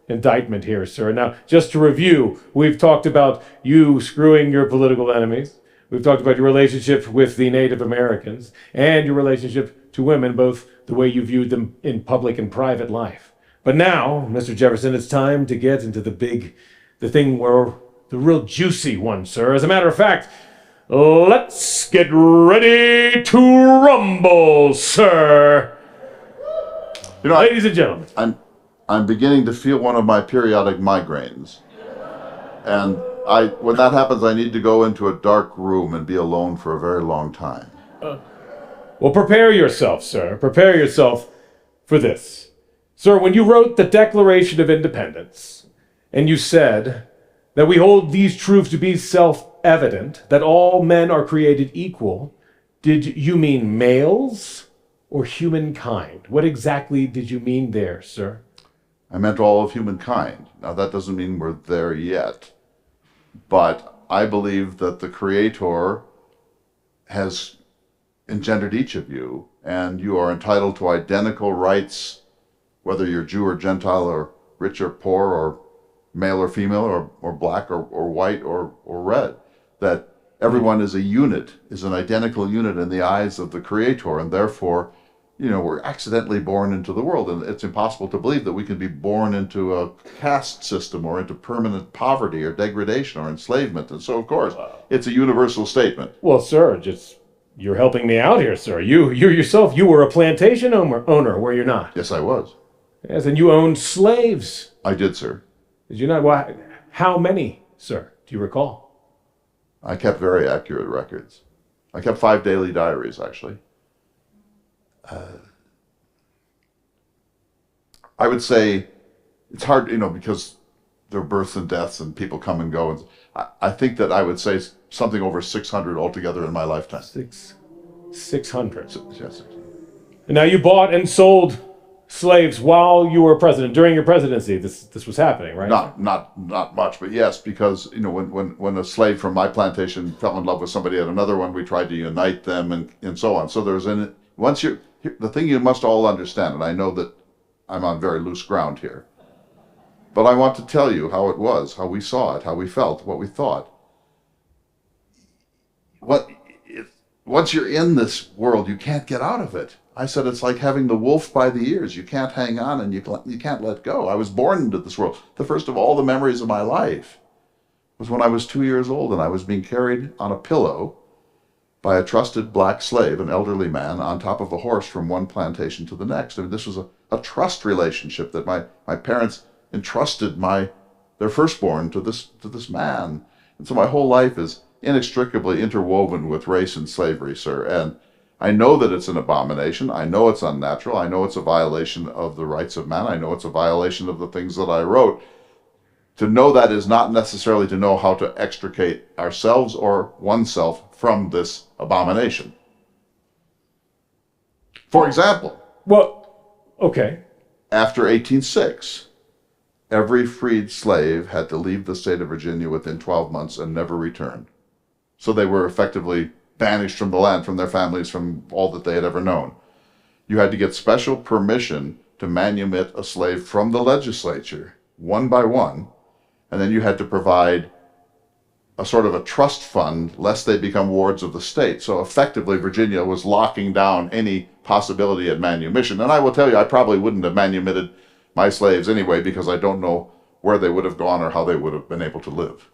indictment here, sir. Now, just to review, we've talked about you screwing your political enemies. We've talked about your relationship with the Native Americans and your relationship to women, both the way you viewed them in public and private life. But now, Mr. Jefferson, it's time to get into the thing where the real juicy one, sir. As a matter of fact, let's get ready to rumble, sir. You know, Ladies and gentlemen. I'm beginning to feel one of my periodic migraines. And when that happens, I need to go into a dark room and be alone for a very long time. Well, prepare yourself, sir. Prepare yourself for this. Sir, when you wrote the Declaration of Independence, and you said that we hold these truths to be self-evident, that all men are created equal, did you mean males or humankind? What exactly did you mean there, sir? I meant all of humankind. Now, that doesn't mean we're there yet. But I believe that the Creator has engendered each of you, and you are entitled to identical rights, whether you're Jew or Gentile, or rich or poor, or male or female, or black or white or red. That everyone is a unit, is an identical unit in the eyes of the Creator, and therefore, we're accidentally born into the world, and it's impossible to believe that we can be born into a caste system or into permanent poverty or degradation or enslavement. And so, of course, it's a universal statement. Well, sir, you're helping me out here, sir. You yourself, you were a plantation owner, were you not? Yes, I was. Yes, and you owned slaves. I did, sir. Did you not? Why? How many, sir? Do you recall? I kept very accurate records. I kept 5 daily diaries, actually. I would say it's hard, because there are births and deaths and people come and go. And I think that I would say something over 600 altogether in my lifetime. 600. Yes. And now you bought and sold slaves while you were president, during your presidency. This was happening, right? Not much, but yes, because when a slave from my plantation fell in love with somebody at another one, we tried to unite them and so on. So there's the thing you must all understand, and I know that I'm on very loose ground here, but I want to tell you how it was, how we saw it, how we felt, what we thought. Once you're in this world, you can't get out of it. I said it's like having the wolf by the ears. You can't hang on and you can't let go. I was born into this world. The first of all the memories of my life was when I was 2 years old and I was being carried on a pillow by a trusted black slave, an elderly man, on top of a horse from one plantation to the next. I mean, this was a trust relationship that my parents entrusted their firstborn to this man. And so my whole life is inextricably interwoven with race and slavery, sir. And I know that it's an abomination. I know it's unnatural. I know it's a violation of the rights of man. I know it's a violation of the things that I wrote. To know that is not necessarily to know how to extricate ourselves or oneself from this abomination. For example, Okay. After 1806, every freed slave had to leave the state of Virginia within 12 months and never return. So they were effectively banished from the land, from their families, from all that they had ever known. You had to get special permission to manumit a slave from the legislature, one by one, and then you had to provide a sort of a trust fund lest they become wards of the state. So effectively, Virginia was locking down any possibility at manumission. And I will tell you, I probably wouldn't have manumitted my slaves anyway, because I don't know where they would have gone or how they would have been able to live.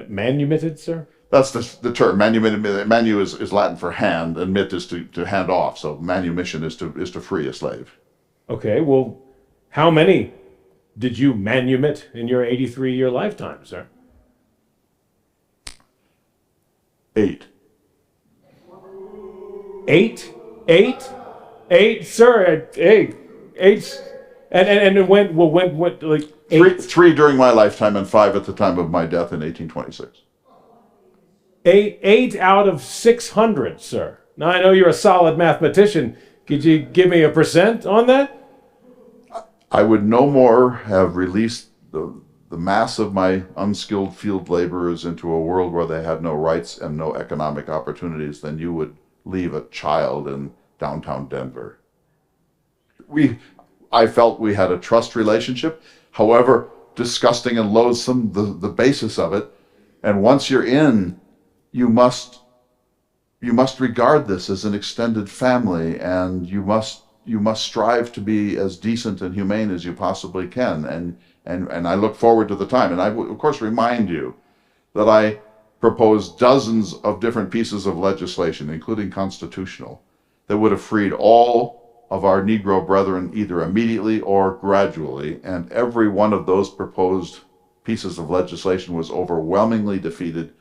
Manumitted, sir? That's the term. Manumitted. Manu is Latin for hand, and mit is to hand off. So manumission is to free a slave. Okay, well, how many did you manumit in your 83-year lifetime, sir? 8. 8? 8, sir. 8. And it went like 8. Three during my lifetime and 5 at the time of my death in 1826. 8 out of 600, sir. Now I know you're a solid mathematician. Could you give me a percent on that? I would no more have released the mass of my unskilled field laborers into a world where they had no rights and no economic opportunities than you would leave a child in downtown Denver. I felt we had a trust relationship. however disgusting and loathsome the basis of it. And once you're in, you must regard this as an extended family, and you must strive to be as decent and humane as you possibly can. And I look forward to the time. And I will, of course, remind you that I proposed dozens of different pieces of legislation, including constitutional, that would have freed all of our Negro brethren either immediately or gradually. And every one of those proposed pieces of legislation was overwhelmingly defeated.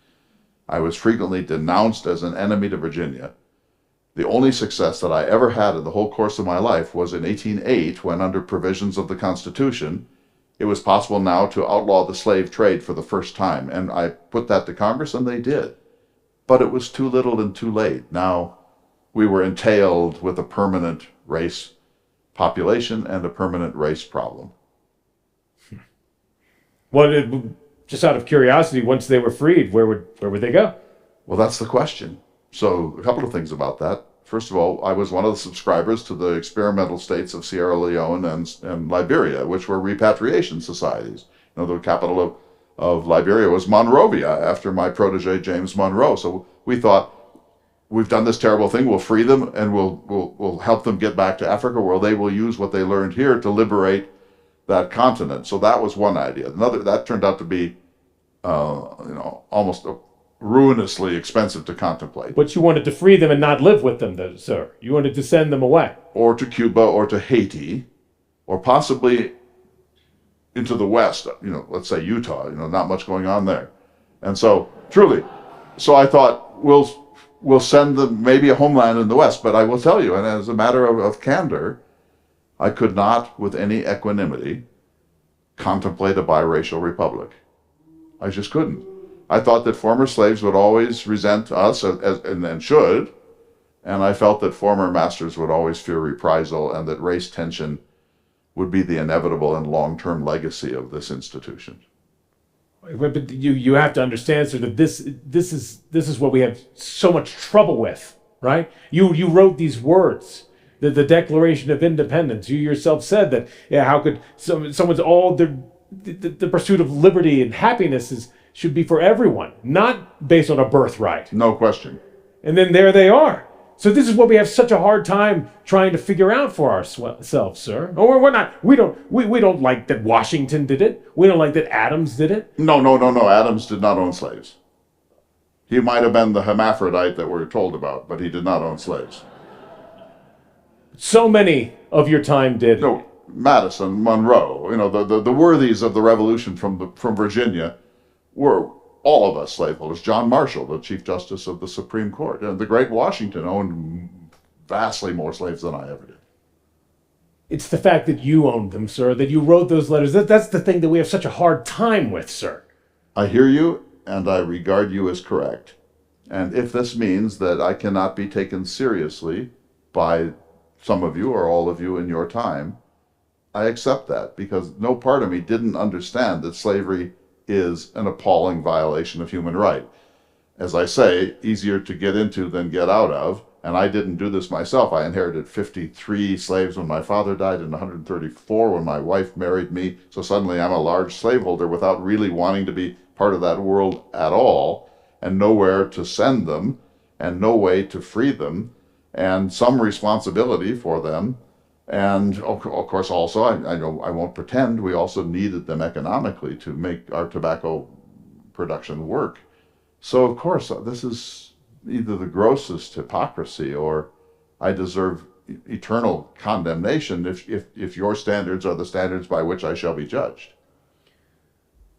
I was frequently denounced as an enemy to Virginia. The only success that I ever had in the whole course of my life was in 1808, when, under provisions of the Constitution, it was possible now to outlaw the slave trade for the first time. And I put that to Congress, and they did. But it was too little and too late. Now we were entailed with a permanent race population and a permanent race problem. Well, just out of curiosity, once they were freed, where would they go? Well, that's the question. So a couple of things about that. First of all, I was one of the subscribers to the experimental states of Sierra Leone and Liberia, which were repatriation societies. You know, the capital of Liberia was Monrovia, after my protege James Monroe. So we thought, we've done this terrible thing, we'll free them, and we'll help them get back to Africa, where they will use what they learned here to liberate that continent. So that was one idea. Another, that turned out to be almost ruinously expensive to contemplate. But you wanted to free them and not live with them, though, sir. You wanted to send them away. Or to Cuba, or to Haiti, or possibly into the West, let's say Utah, not much going on there. And so, truly, so I thought, we'll send them maybe a homeland in the West. But I will tell you, and as a matter of candor, I could not, with any equanimity, contemplate a biracial republic. I just couldn't. I thought that former slaves would always resent us, and should, and I felt that former masters would always fear reprisal, and that race tension would be the inevitable and long-term legacy of this institution. But you have to understand, sir, that this is what we have so much trouble with, right? You wrote these words, the Declaration of Independence. You yourself said that, how could someone's all the pursuit of liberty and happiness should be for everyone, not based on a birthright. No question. And then there they are. So this is what we have such a hard time trying to figure out for ourselves, sir. Or we don't like that Washington did it. We don't like that Adams did it. No. Adams did not own slaves. He might have been the hermaphrodite that we're told about, but he did not own slaves. So many of your time did. No, Madison, Monroe, the worthies of the Revolution from Virginia were all of us slaveholders. John Marshall, the Chief Justice of the Supreme Court, and the great Washington owned vastly more slaves than I ever did. It's the fact that you owned them, sir, that you wrote those letters. That's the thing that we have such a hard time with, sir. I hear you, and I regard you as correct. And if this means that I cannot be taken seriously by some of you or all of you in your time, I accept that, because no part of me didn't understand that slavery is an appalling violation of human right. As I say, easier to get into than get out of, and I didn't do this myself. I inherited 53 slaves when my father died and 134 when my wife married me, so suddenly I'm a large slaveholder without really wanting to be part of that world at all, and nowhere to send them, and no way to free them, and some responsibility for them. And of course, also, I know I won't pretend, we also needed them economically to make our tobacco production work. So, of course, this is either the grossest hypocrisy, or I deserve eternal condemnation if your standards are the standards by which I shall be judged.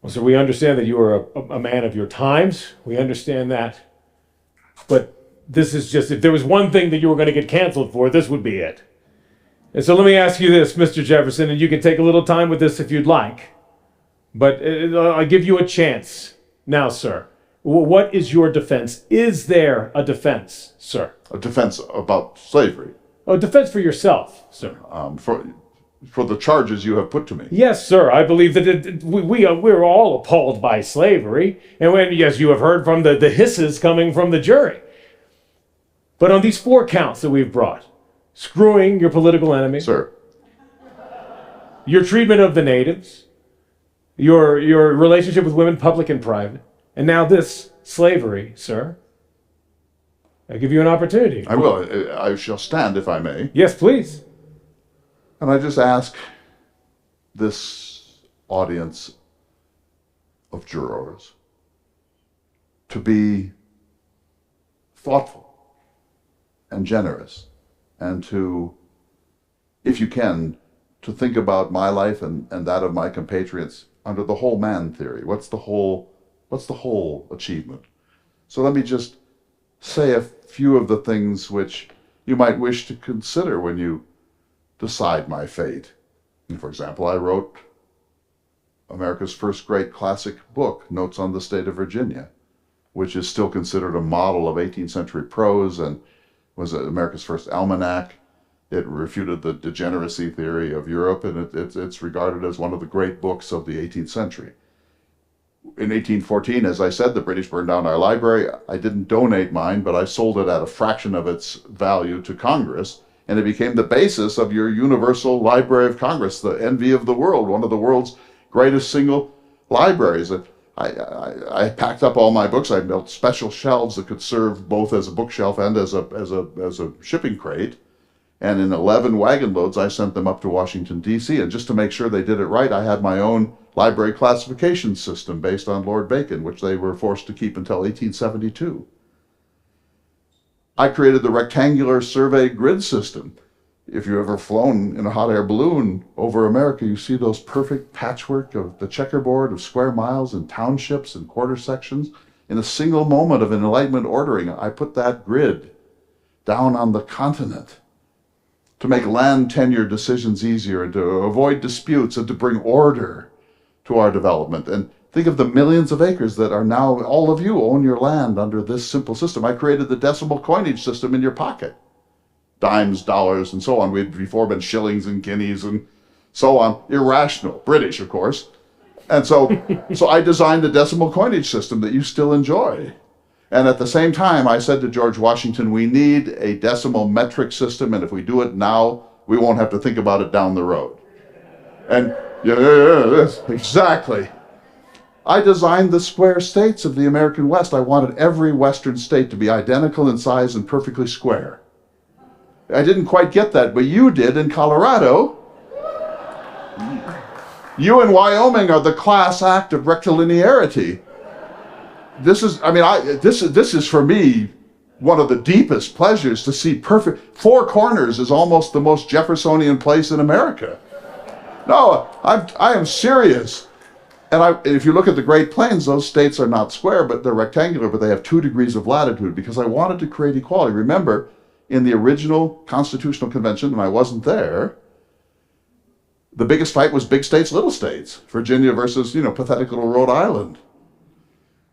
Well, so we understand that you are a man of your times. We understand that. But this is just, if there was one thing that you were going to get canceled for, this would be it. And so let me ask you this, Mr. Jefferson, and you can take a little time with this if you'd like. But I'll give you a chance. Now, sir, what is your defense? Is there a defense, sir? A defense about slavery? A defense for yourself, sir. For the charges you have put to me? Yes, sir. I believe that we're all appalled by slavery. And yes, you have heard from the hisses coming from the jury. But on these 4 counts that we've brought, screwing your political enemy, Sir. your treatment of the natives, your relationship with women, public and private, and now this slavery, sir. I give you an opportunity. I will. I shall stand, if I may. Yes, please. And I just ask this audience of jurors to be thoughtful and generous, and to, if you can, to think about my life and that of my compatriots under the whole man theory. What's the whole achievement? So let me just say a few of the things which you might wish to consider when you decide my fate. And for example, I wrote America's first great classic book, Notes on the State of Virginia, which is still considered a model of 18th century prose and was America's first almanac. It refuted the degeneracy theory of Europe, and it's regarded as one of the great books of the 18th century. In 1814, as I said, the British burned down our library. I didn't donate mine, but I sold it at a fraction of its value to Congress, and it became the basis of your Universal Library of Congress, the envy of the world, one of the world's greatest single libraries. I packed up all my books. I built special shelves that could serve both as a bookshelf and as a shipping crate. And in 11 wagon loads, I sent them up to Washington, D.C. And just to make sure they did it right, I had my own library classification system based on Lord Bacon, which they were forced to keep until 1872. I created the rectangular survey grid system. If you've ever flown in a hot air balloon over America, you see those perfect patchwork of the checkerboard of square miles and townships and quarter sections. In a single moment of Enlightenment ordering, I put that grid down on the continent to make land tenure decisions easier and to avoid disputes and to bring order to our development. And think of the millions of acres that are now, all of you own your land under this simple system. I created the decimal coinage system in your pocket. Dimes, dollars, and so on. We'd before been shillings and guineas and so on. Irrational. British, of course. And so I designed the decimal coinage system that you still enjoy. And at the same time, I said to George Washington, we need a decimal metric system, and if we do it now, we won't have to think about it down the road. And yes, exactly. I designed the square states of the American West. I wanted every Western state to be identical in size and perfectly square. I didn't quite get that, but you did in Colorado. You in Wyoming are the class act of rectilinearity. This is for me one of the deepest pleasures to see perfect. Four Corners is almost the most Jeffersonian place in America. No, I am serious. And if you look at the Great Plains, those states are not square, but they're rectangular, but they have 2 degrees of latitude because I wanted to create equality. Remember, in the original Constitutional Convention, and I wasn't there, the biggest fight was big states, little states. Virginia versus, pathetic little Rhode Island.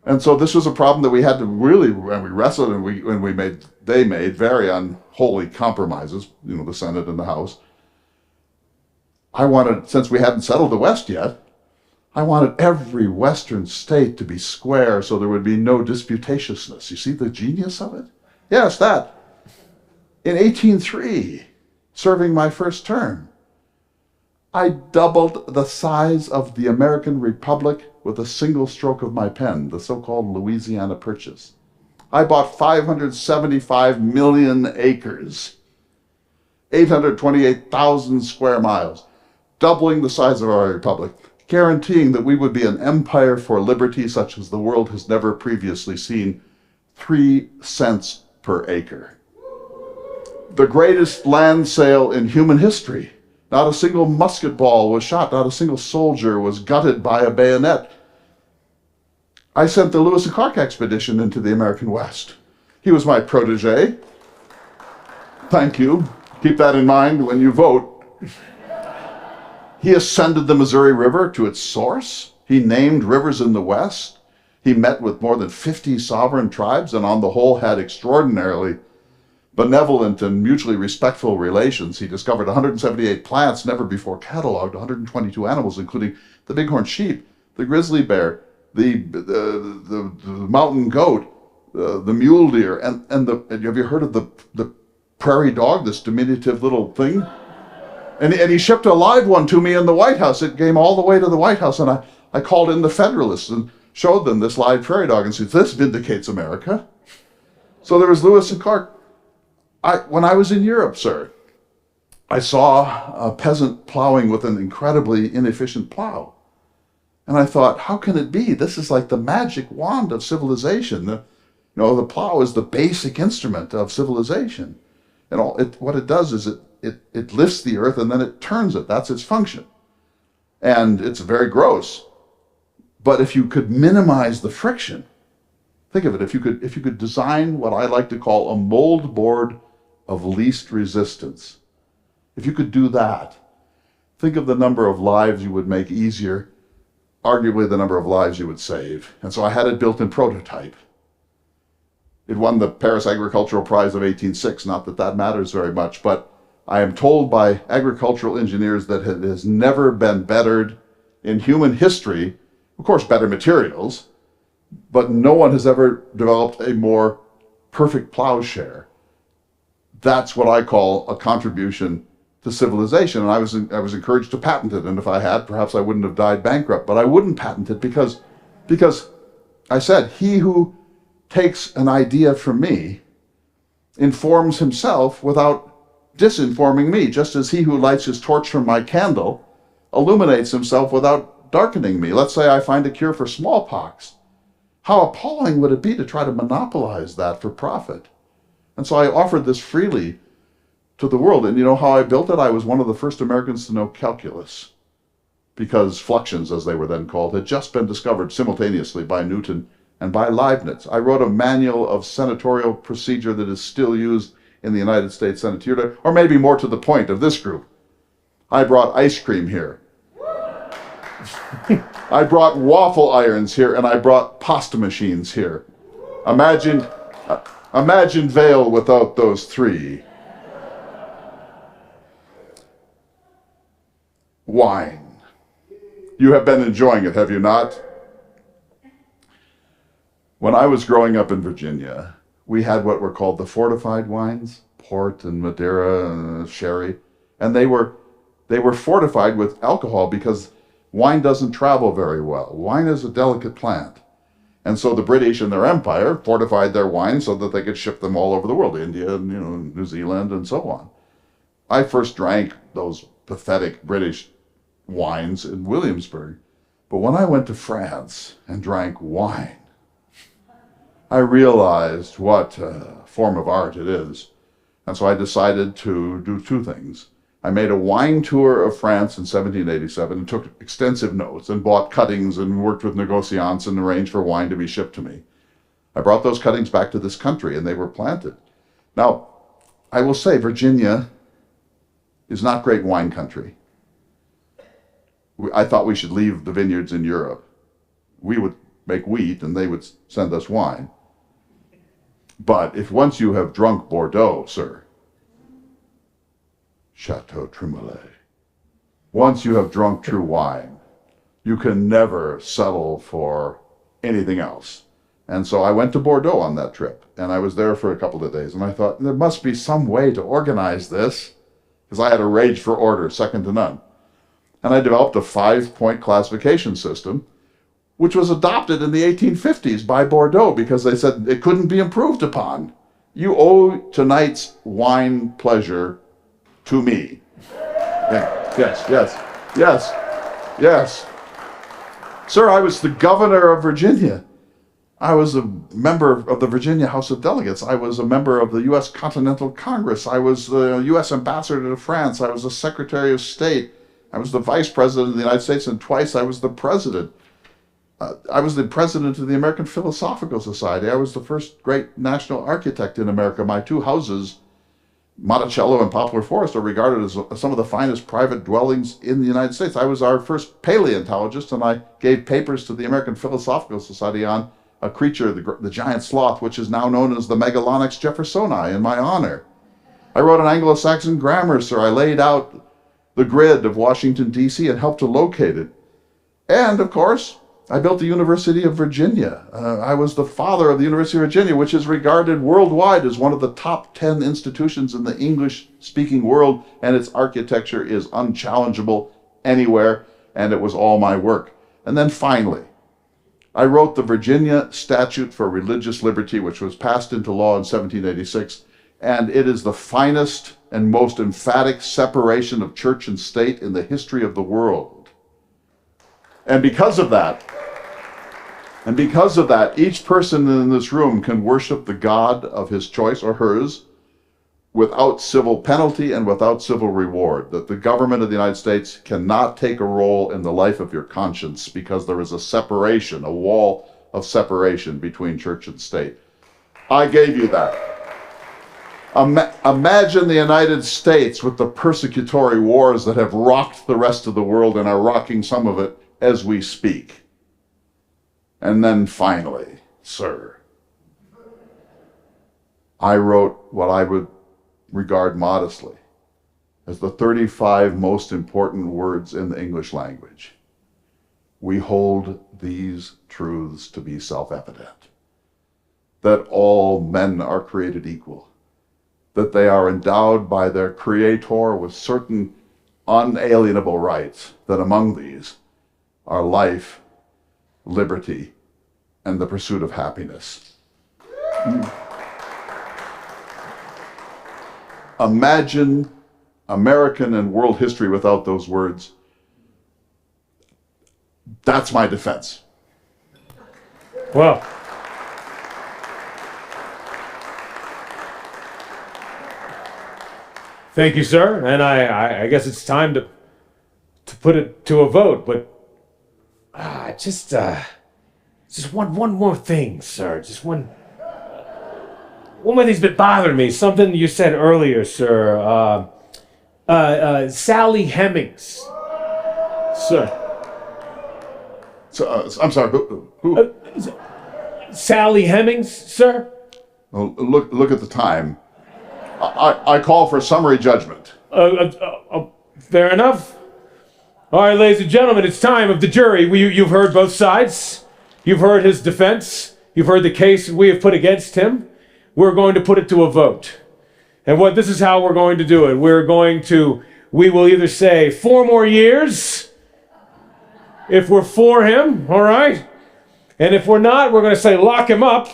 And so this was a problem that we had to really, and we wrestled, and they made very unholy compromises, the Senate and the House. I wanted, since we hadn't settled the West yet, I wanted every Western state to be square so there would be no disputatiousness. You see the genius of it? Yes, that. In 1803, serving my first term, I doubled the size of the American Republic with a single stroke of my pen, the so-called Louisiana Purchase. I bought 575 million acres, 828,000 square miles, doubling the size of our republic, guaranteeing that we would be an empire for liberty such as the world has never previously seen, 3 cents per acre. The greatest land sale in human history. Not a single musket ball was shot, not a single soldier was gutted by a bayonet. I sent the Lewis and Clark expedition into the American West. He was my protege. Thank you. Keep that in mind when you vote. He ascended the Missouri River to its source. He named rivers in the West. He met with more than 50 sovereign tribes and on the whole had extraordinarily benevolent and mutually respectful relations. He discovered 178 plants never before cataloged, 122 animals, including the bighorn sheep, the grizzly bear, the mountain goat, the mule deer, and have you heard of the prairie dog, this diminutive little thing? And he shipped a live one to me in the White House. It came all the way to the White House, and I called in the Federalists and showed them this live prairie dog and said, this vindicates America. So there was Lewis and Clark. When I was in Europe, sir, I saw a peasant plowing with an incredibly inefficient plow. And I thought, how can it be? This is like the magic wand of civilization. The plow is the basic instrument of civilization. And what it does is it lifts the earth and then it turns it. That's its function. And it's very gross. But if you could minimize the friction, think of it, if you could design what I like to call a mold board of least resistance, if you could do that, think of the number of lives you would make easier, arguably the number of lives you would save. And so I had it built in prototype. It won the Paris Agricultural Prize of 1806, not that that matters very much, but I am told by agricultural engineers that it has never been bettered in human history. Of course, better materials, but no one has ever developed a more perfect plowshare. That's what I call a contribution to civilization, and I was encouraged to patent it, and if I had, perhaps I wouldn't have died bankrupt, but I wouldn't patent it because I said, he who takes an idea from me informs himself without disinforming me, just as he who lights his torch from my candle illuminates himself without darkening me. Let's say I find a cure for smallpox. How appalling would it be to try to monopolize that for profit? And so I offered this freely to the world. And you know how I built it? I was one of the first Americans to know calculus, because fluxions, as they were then called, had just been discovered simultaneously by Newton and by Leibniz. I wrote a manual of senatorial procedure that is still used in the United States Senate. Or maybe more to the point of this group, I brought ice cream here. I brought waffle irons here, and I brought pasta machines here. Imagine Vail without those three. Wine. You have been enjoying it, have you not? When I was growing up in Virginia, we had what were called the fortified wines, port and Madeira and sherry, and they were fortified with alcohol because wine doesn't travel very well. Wine is a delicate plant. And so the British in their empire fortified their wine so that they could ship them all over the world, India and New Zealand and so on. I first drank those pathetic British wines in Williamsburg. But when I went to France and drank wine, I realized what form of art it is. And so I decided to do two things. I made a wine tour of France in 1787 and took extensive notes and bought cuttings and worked with negociants and arranged for wine to be shipped to me. I brought those cuttings back to this country and they were planted. Now, I will say Virginia is not great wine country. I thought we should leave the vineyards in Europe. We would make wheat and they would send us wine. But if once you have drunk Bordeaux, sir, Chateau Tremoulet, once you have drunk true wine, you can never settle for anything else. And so I went to Bordeaux on that trip, and I was there for a couple of days, and I thought, there must be some way to organize this, because I had a rage for order, second to none. And I developed a 5-point classification system, which was adopted in the 1850s by Bordeaux because they said it couldn't be improved upon. You owe tonight's wine pleasure to me. Yes. Sir, I was the governor of Virginia. I was a member of the Virginia House of Delegates. I was a member of the U.S. Continental Congress. I was the U.S. ambassador to France. I was the Secretary of State. I was the Vice President of the United States, and twice I was the President. I was the President of the American Philosophical Society. I was the first great national architect in America. My two houses, Monticello and Poplar Forest, are regarded as some of the finest private dwellings in the United States. I was our first paleontologist, and I gave papers to the American Philosophical Society on a creature, the giant sloth, which is now known as the Megalonyx jeffersoni, in my honor. I wrote an Anglo-Saxon grammar, sir. I laid out the grid of Washington, D.C. and helped to locate it. And, of course, I built the University of Virginia. I was the father of the University of Virginia, which is regarded worldwide as one of the top 10 institutions in the English-speaking world, and its architecture is unchallengeable anywhere, and it was all my work. And then finally, I wrote the Virginia Statute for Religious Liberty, which was passed into law in 1786, and it is the finest and most emphatic separation of church and state in the history of the world. And because of that, each person in this room can worship the God of his choice or hers without civil penalty and without civil reward. That the government of the United States cannot take a role in the life of your conscience because there is a separation, a wall of separation between church and state. I gave you that. Imagine the United States with the persecutory wars that have rocked the rest of the world and are rocking some of it as we speak. And then finally, sir, I wrote what I would regard modestly as the 35 most important words in the English language. We hold these truths to be self-evident, that all men are created equal, that they are endowed by their Creator with certain unalienable rights, that among these are life, liberty, and the pursuit of happiness. Imagine American and world history without those words. That's my defense. Well, thank you, sir. And I guess it's time to put it to a vote. But just one more thing, sir. Just one more thing's been bothering me. Something you said earlier, sir. Sally Hemings, sir. So, I'm sorry, who? Sally Hemings, sir? Well, look at the time. I call for summary judgment. Fair enough. All right, ladies and gentlemen, it's time of the jury. You've heard both sides. You've heard his defense. You've heard the case we have put against him. We're going to put it to a vote. And this is how we're going to do it. We will either say 4 more years if we're for him, all right? And if we're not, we're going to say lock him up.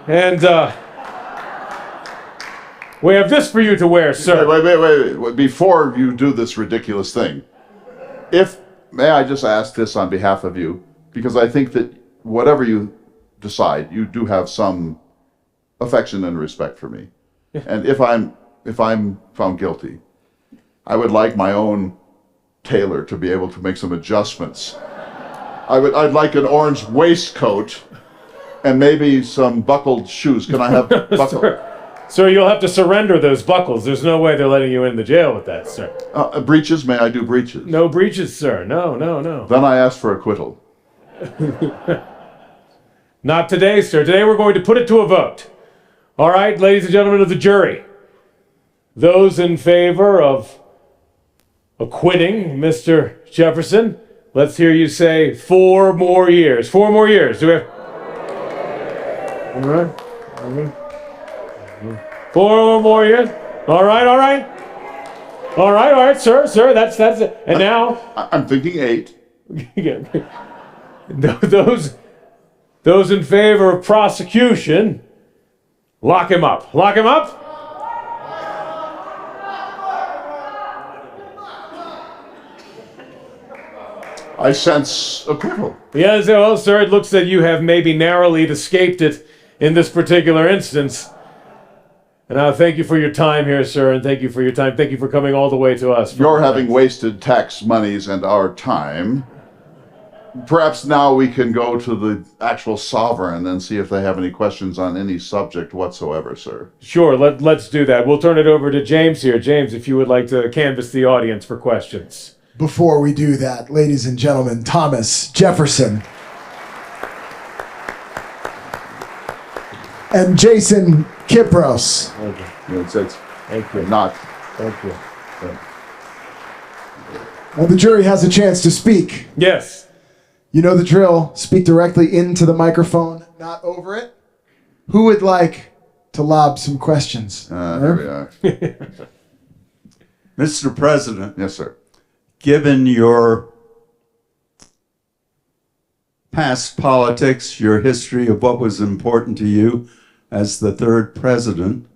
And we have this for you to wear, sir. Wait. Before you do this ridiculous thing, may I just ask this on behalf of you, because I think that whatever you decide, you do have some affection and respect for me. And if I'm found guilty, I would like my own tailor to be able to make some adjustments. I'd like an orange waistcoat and maybe some buckled shoes. Can I have buckles? Sir, you'll have to surrender those buckles. There's no way they're letting you in the jail with that, sir. Breeches? May I do breeches? No breeches, sir. No. Then I ask for acquittal. Not today, sir. Today we're going to put it to a vote. All right, ladies and gentlemen of the jury. Those in favor of acquitting Mr. Jefferson, let's hear you say 4 more years. 4 more years. Do we have... All right. 4 more years. All right, sir. That's it. And now... I'm thinking 8. Those in favor of prosecution, lock him up. Lock him up. I sense acquittal. Yes, well, sir, it looks that you have maybe narrowly escaped it in this particular instance. And I thank you for your time here, sir, and thank you for your time. Thank you for coming all the way to us. You're having wasted tax monies and our time. Perhaps now we can go to the actual sovereign and see if they have any questions on any subject whatsoever, sir. Sure, let's do that. We'll turn it over to James here. James, if you would like to canvass the audience for questions. Before we do that, ladies and gentlemen, Thomas Jefferson and Jason Kypros. Thank you. Thank you. Not. Thank you. Well, the jury has a chance to speak. Yes. You know the drill. Speak directly into the microphone, not over it. Who would like to lob some questions? Here we are. Mr. President, Yes, sir. given your past politics, your history of what was important to you as the third president,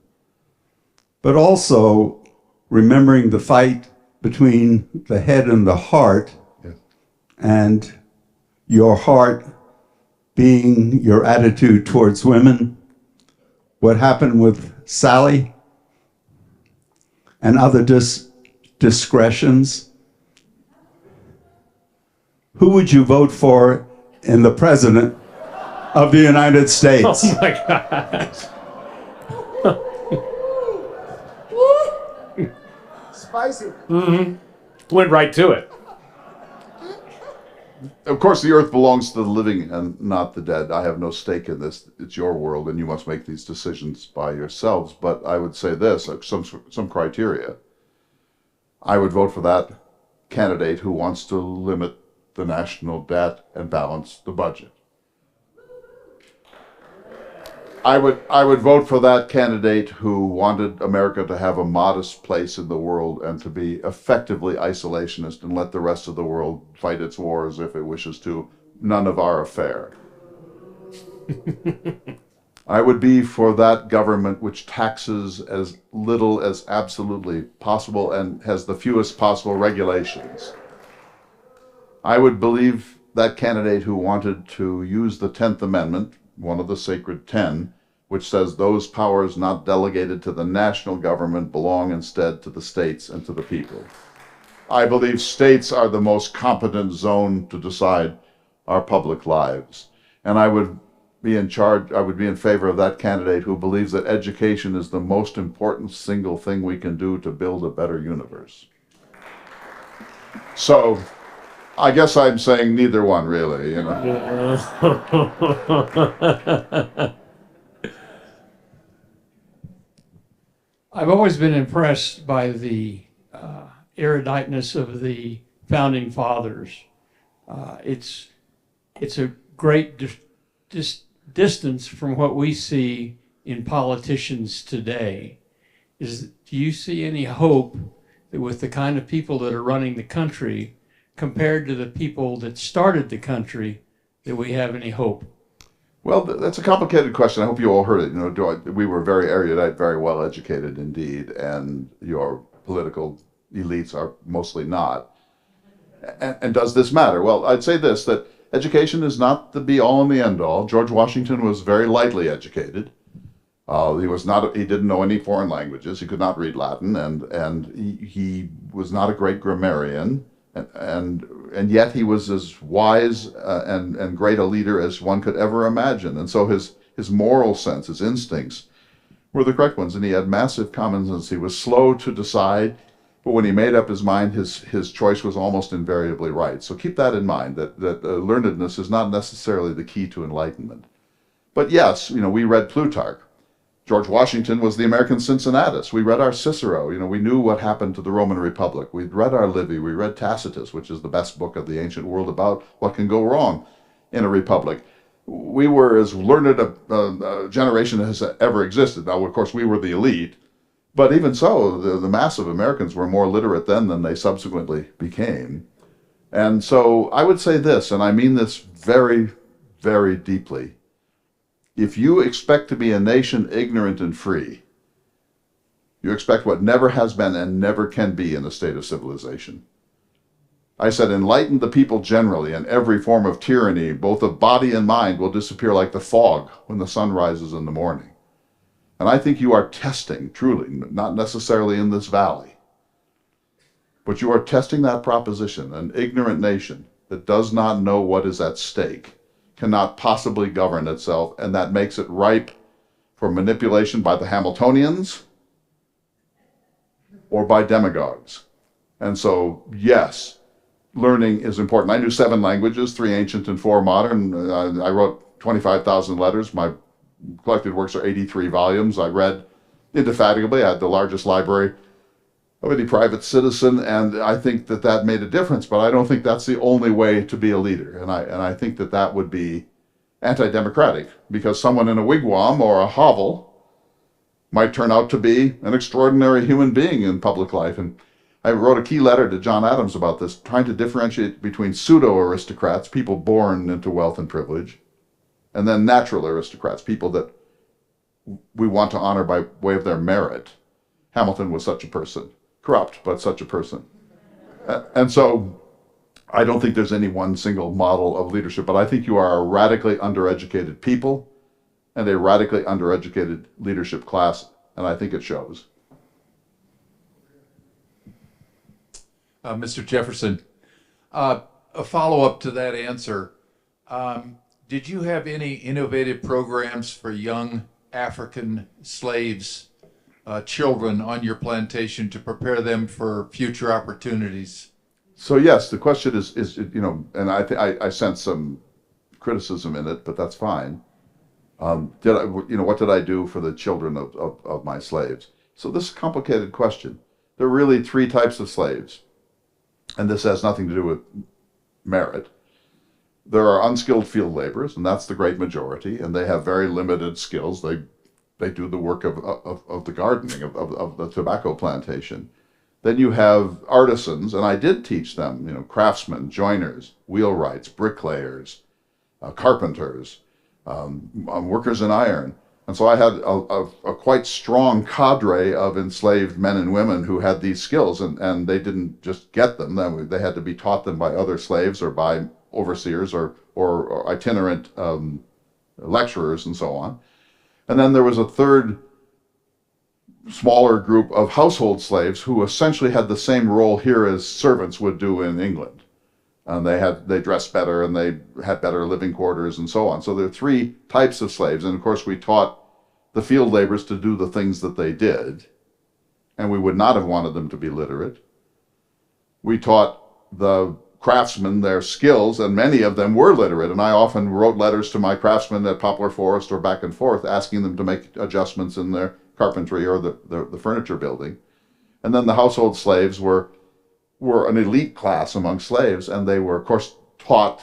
but also remembering the fight between the head and the heart, and your heart being your attitude towards women, what happened with Sally, and other discretions. Who would you vote for in the President of the United States? Oh my God. Spicy. Went right to it. Of course, the earth belongs to the living and not the dead. I have no stake in this. It's your world, and you must make these decisions by yourselves. But I would say this, some criteria. I would vote for that candidate who wants to limit the national debt and balance the budget. I would vote for that candidate who wanted America to have a modest place in the world and to be effectively isolationist and let the rest of the world fight its wars if it wishes to. None of our affair. I would be for that government which taxes as little as absolutely possible and has the fewest possible regulations. I would believe that candidate who wanted to use the 10th Amendment, one of the sacred 10, which says those powers not delegated to the national government belong instead to the states and to the people. I believe states are the most competent zone to decide our public lives. And I would be in favor of that candidate who believes that education is the most important single thing we can do to build a better universe. So, I guess I'm saying neither one, really, you know. I've always been impressed by the eruditeness of the founding fathers. It's a great distance from what we see in politicians today. Do you see any hope that with the kind of people that are running the country, compared to the people that started the country, that we have any hope? Well, that's a complicated question. I hope you all heard it. You know, we were very erudite, very well educated indeed, and your political elites are mostly not. And does this matter? Well, I'd say this, that education is not the be-all and the end-all. George Washington was very lightly educated. He didn't know any foreign languages. He could not read Latin, and he was not a great grammarian. And yet he was as wise and great a leader as one could ever imagine. And so his moral sense, his instincts, were the correct ones. And he had massive common sense. He was slow to decide, but when he made up his mind, his choice was almost invariably right. So keep that in mind, that learnedness is not necessarily the key to enlightenment. But yes, you know, we read Plutarch. George Washington was the American Cincinnatus. We read our Cicero. You know, we knew what happened to the Roman Republic. We'd read our Livy. We read Tacitus, which is the best book of the ancient world about what can go wrong in a republic. We were as learned a generation as ever existed. Now, of course, we were the elite. But even so, the mass of Americans were more literate then than they subsequently became. And so I would say this, and I mean this very, very deeply. If you expect to be a nation ignorant and free, you expect what never has been and never can be in a state of civilization. I said, enlighten the people generally, and every form of tyranny, both of body and mind, will disappear like the fog when the sun rises in the morning. And I think you are testing, truly, not necessarily in this valley, but you are testing that proposition. An ignorant nation that does not know what is at stake cannot possibly govern itself, and that makes it ripe for manipulation by the Hamiltonians or by demagogues. And so, yes, learning is important. I knew 7 languages, 3 ancient and 4 modern. I wrote 25,000 letters. My collected works are 83 volumes. I read indefatigably. I had the largest library of any private citizen, and I think that made a difference, but I don't think that's the only way to be a leader. And I think that would be anti-democratic, because someone in a wigwam or a hovel might turn out to be an extraordinary human being in public life. And I wrote a key letter to John Adams about this, trying to differentiate between pseudo-aristocrats, people born into wealth and privilege, and then natural aristocrats, people that we want to honor by way of their merit. Hamilton was such a person, corrupt, but such a person. And so I don't think there's any one single model of leadership, but I think you are a radically undereducated people and a radically undereducated leadership class, and I think it shows. Mr. Jefferson, a follow-up to that answer. Did you have any innovative programs for young African slaves, children on your plantation to prepare them for future opportunities? So yes, the question is and I sense some criticism in it, but that's fine. What did I do for the children of my slaves? So this is a complicated question. There are really three types of slaves, and this has nothing to do with merit. There are unskilled field laborers, and that's the great majority, and they have very limited skills. They do the work of the gardening, of the tobacco plantation. Then you have artisans, and I did teach them, craftsmen, joiners, wheelwrights, bricklayers, carpenters, workers in iron. And so I had a quite strong cadre of enslaved men and women who had these skills, and they didn't just get them. They had to be taught them by other slaves or by overseers or itinerant lecturers and so on. And then there was a third smaller group of household slaves who essentially had the same role here as servants would do in England. And they dressed better and they had better living quarters and so on. So there are three types of slaves. And of course we taught the field laborers to do the things that they did. And we would not have wanted them to be literate. We taught the craftsmen their skills, and many of them were literate. And I often wrote letters to my craftsmen at Poplar Forest or back and forth, asking them to make adjustments in their carpentry or the furniture building. And then the household slaves were an elite class among slaves, and they were, of course, taught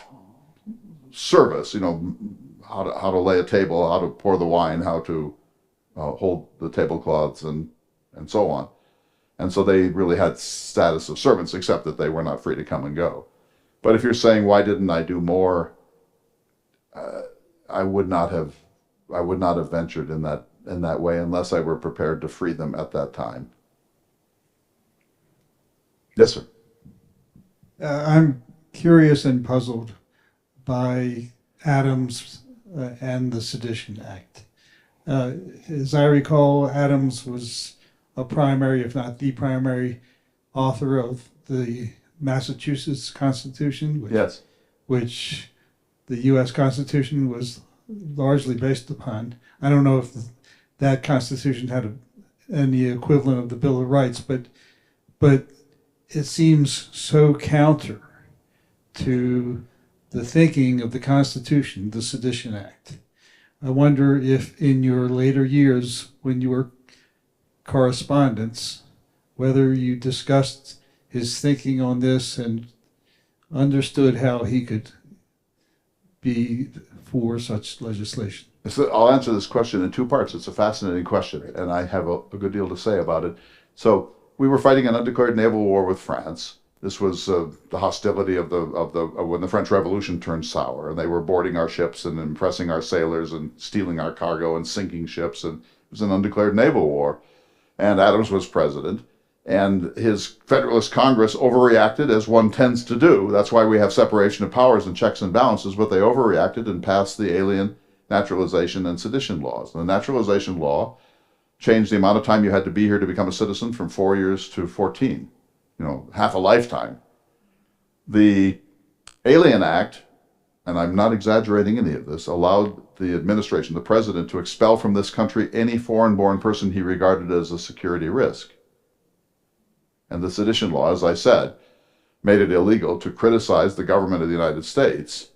service, how to lay a table, how to pour the wine, how to hold the tablecloths, and so on. And so they really had status of servants, except that they were not free to come and go. But if you're saying, why didn't I do more, I would not have ventured in that way unless I were prepared to free them at that time. Yes, sir. I'm curious and puzzled by Adams and the Sedition Act. As I recall, Adams was a primary, if not the primary, author of the Massachusetts Constitution, which the U.S. Constitution was largely based upon. I don't know if that Constitution had any equivalent of the Bill of Rights, but it seems so counter to the thinking of the Constitution, the Sedition Act. I wonder if in your later years, when you were correspondents, whether you discussed his thinking on this and understood how he could be for such legislation. So I'll answer this question in two parts. It's a fascinating question, and I have a good deal to say about it. So we were fighting an undeclared naval war with France. This was the hostility of when the French Revolution turned sour, and they were boarding our ships and impressing our sailors and stealing our cargo and sinking ships, and it was an undeclared naval war. And Adams was president, and his Federalist Congress overreacted, as one tends to do. That's why we have separation of powers and checks and balances, but they overreacted and passed the Alien, Naturalization, and Sedition laws. And the Naturalization law changed the amount of time you had to be here to become a citizen from 4 years to 14, half a lifetime. The Alien Act, and I'm not exaggerating any of this, allowed the administration, the president, to expel from this country any foreign-born person he regarded as a security risk. And the Sedition law, as I said, made it illegal to criticize the government of the United States,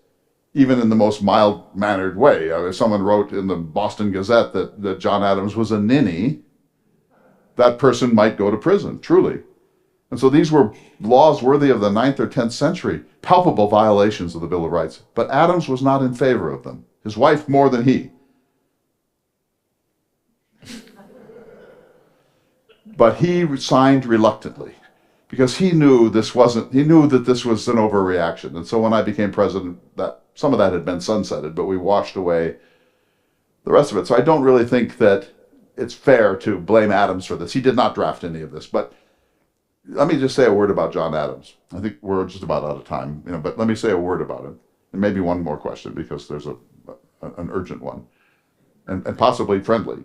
even in the most mild-mannered way. If someone wrote in the Boston Gazette that John Adams was a ninny, that person might go to prison, truly. And so these were laws worthy of the 9th or 10th century, palpable violations of the Bill of Rights. But Adams was not in favor of them. His wife more than he. But he signed reluctantly. because he knew he knew that this was an overreaction. And so when I became president, that some of that had been sunsetted, but we washed away the rest of it. So I don't really think that it's fair to blame Adams for this. He did not draft any of this. But let me just say a word about John Adams. I think we're just about out of time, but let me say a word about it. And maybe one more question, because there's an urgent one, and possibly friendly.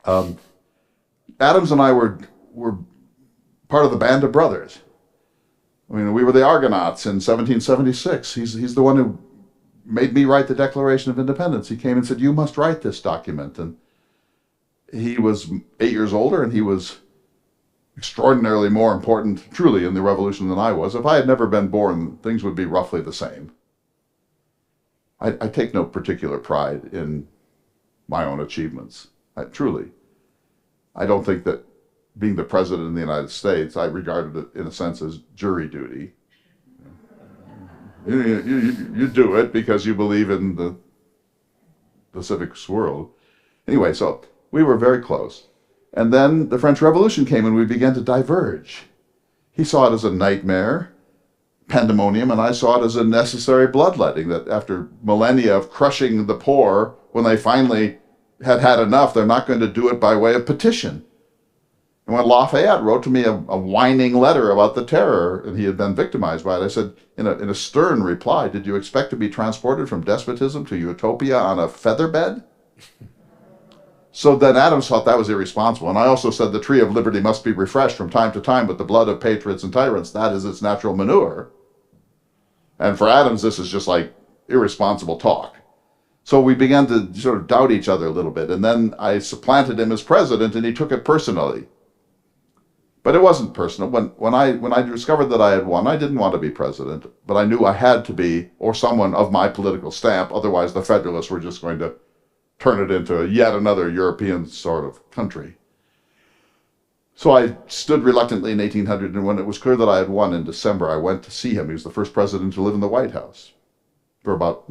Adams and I were part of the Band of Brothers. I mean, we were the Argonauts in 1776. He's the one who made me write the Declaration of Independence. He came and said, "You must write this document." And he was 8 years older, and he was extraordinarily more important, truly, in the revolution than I was. If I had never been born, things would be roughly the same. I take no particular pride in my own achievements. Truly. I don't think that being the president of the United States, I regarded it in a sense as jury duty. You do it because you believe in the civics world. Anyway, so we were very close. And then the French Revolution came and we began to diverge. He saw it as a nightmare, pandemonium, and I saw it as a necessary bloodletting, that after millennia of crushing the poor, when they finally had had enough, they're not going to do it by way of petition. And when Lafayette wrote to me a whining letter about the terror, and he had been victimized by it, I said, in a stern reply, "Did you expect to be transported from despotism to utopia on a feather bed?" So then Adams thought that was irresponsible. And I also said the tree of liberty must be refreshed from time to time with the blood of patriots and tyrants. That is its natural manure. And for Adams, this is just like irresponsible talk. So we began to sort of doubt each other a little bit. And then I supplanted him as president, and he took it personally. But it wasn't personal. When I discovered that I had won, I didn't want to be president, but I knew I had to be, or someone of my political stamp. Otherwise, the Federalists were just going to turn it into yet another European sort of country. So I stood reluctantly in 1800, and when it was clear that I had won in December, I went to see him. He was the first president to live in the White House for about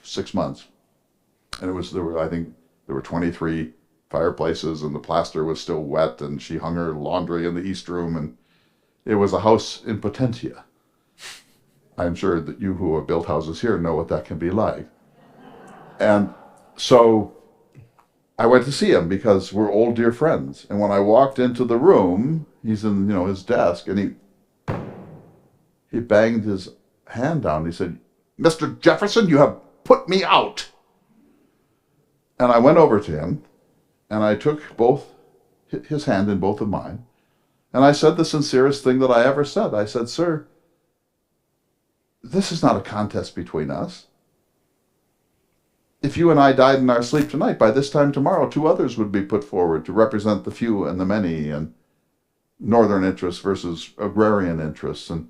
6 months. And I think there were 23 fireplaces, and the plaster was still wet, and she hung her laundry in the East Room, and it was a house in potentia. I'm sure that you who have built houses here know what that can be like. And so I went to see him because we're old dear friends. And when I walked into the room, he's in his desk, and he banged his hand down. He said, "Mr. Jefferson, you have put me out." And I went over to him, and I took his hand in both of mine, and I said the sincerest thing that I ever said. I said, "Sir, this is not a contest between us. If you and I died in our sleep tonight, by this time tomorrow, 2 others would be put forward to represent the few and the many, and northern interests versus agrarian interests. And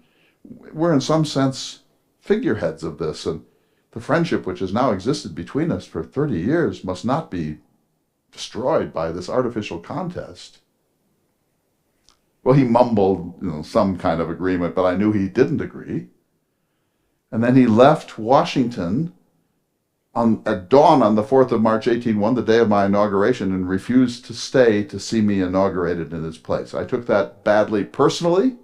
we're in some sense figureheads of this, and the friendship which has now existed between us for 30 years must not be destroyed by this artificial contest." Well, he mumbled some kind of agreement, but I knew he didn't agree. And then he left Washington at dawn on the 4th of March, 1801, the day of my inauguration, and refused to stay to see me inaugurated in his place. I took that badly personally,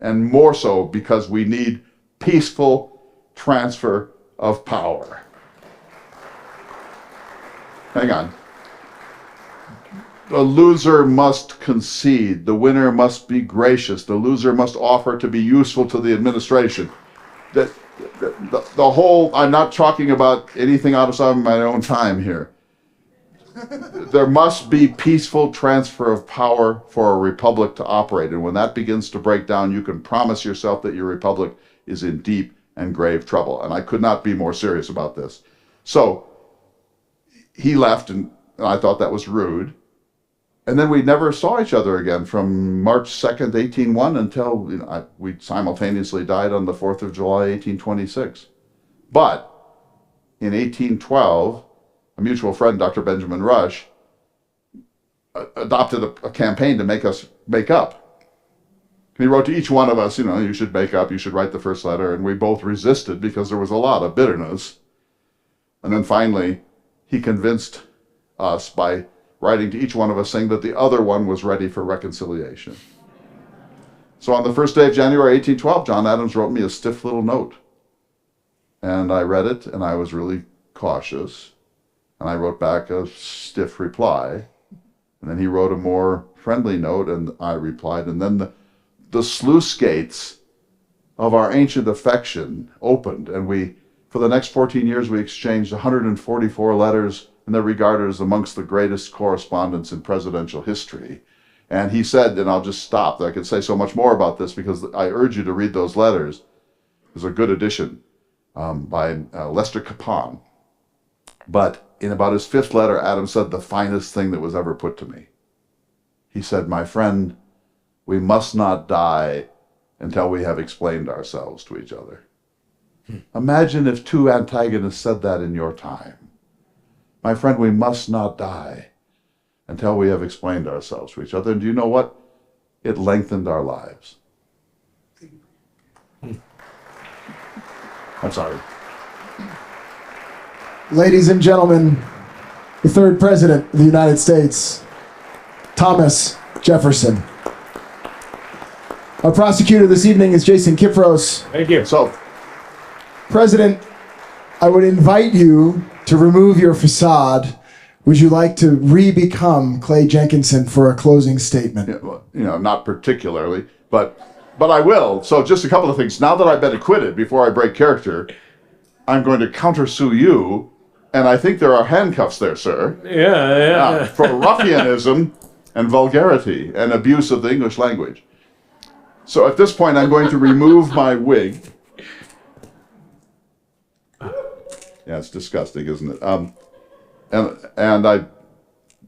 and more so because we need peaceful transfer of power. Hang on. The loser must concede. The winner must be gracious. The loser must offer to be useful to the administration. The whole, I'm not talking about anything outside of my own time here. There must be peaceful transfer of power for a republic to operate. And when that begins to break down, you can promise yourself that your republic is in deep and grave trouble. And I could not be more serious about this. So he left, and I thought that was rude. And then we never saw each other again from March 2nd, 1801 until we simultaneously died on the 4th of July, 1826. But in 1812, a mutual friend, Dr. Benjamin Rush, adopted a campaign to make us make up. He wrote to each one of us, you should make up, you should write the first letter, and we both resisted because there was a lot of bitterness. And then finally, he convinced us by writing to each one of us saying that the other one was ready for reconciliation. So on the first day of January 1812, John Adams wrote me a stiff little note. And I read it, and I was really cautious. And I wrote back a stiff reply. And then he wrote a more friendly note, and I replied. And then the sluice gates of our ancient affection opened, and for the next 14 years, we exchanged 144 letters, and they're regarded as amongst the greatest correspondence in presidential history. And he said, and I'll just stop, I could say so much more about this because I urge you to read those letters. There's a good edition by Lester Capon. But in about his fifth letter, Adams said the finest thing that was ever put to me. He said, "My friend, we must not die until we have explained ourselves to each other." Imagine if two antagonists said that in your time. "My friend, we must not die until we have explained ourselves to each other." And do you know what? It lengthened our lives. I'm sorry. Ladies and gentlemen, the third president of the United States, Thomas Jefferson. Our prosecutor this evening is Jason Kypros. Thank you. So, President, I would invite you to remove your facade. Would you like to re-become Clay Jenkinson for a closing statement? not particularly, but I will. So just a couple of things. Now that I've been acquitted, before I break character, I'm going to countersue you, and I think there are handcuffs there, sir. Yeah. For ruffianism and vulgarity and abuse of the English language. So at this point, I'm going to remove my wig. Yeah, it's disgusting, isn't it?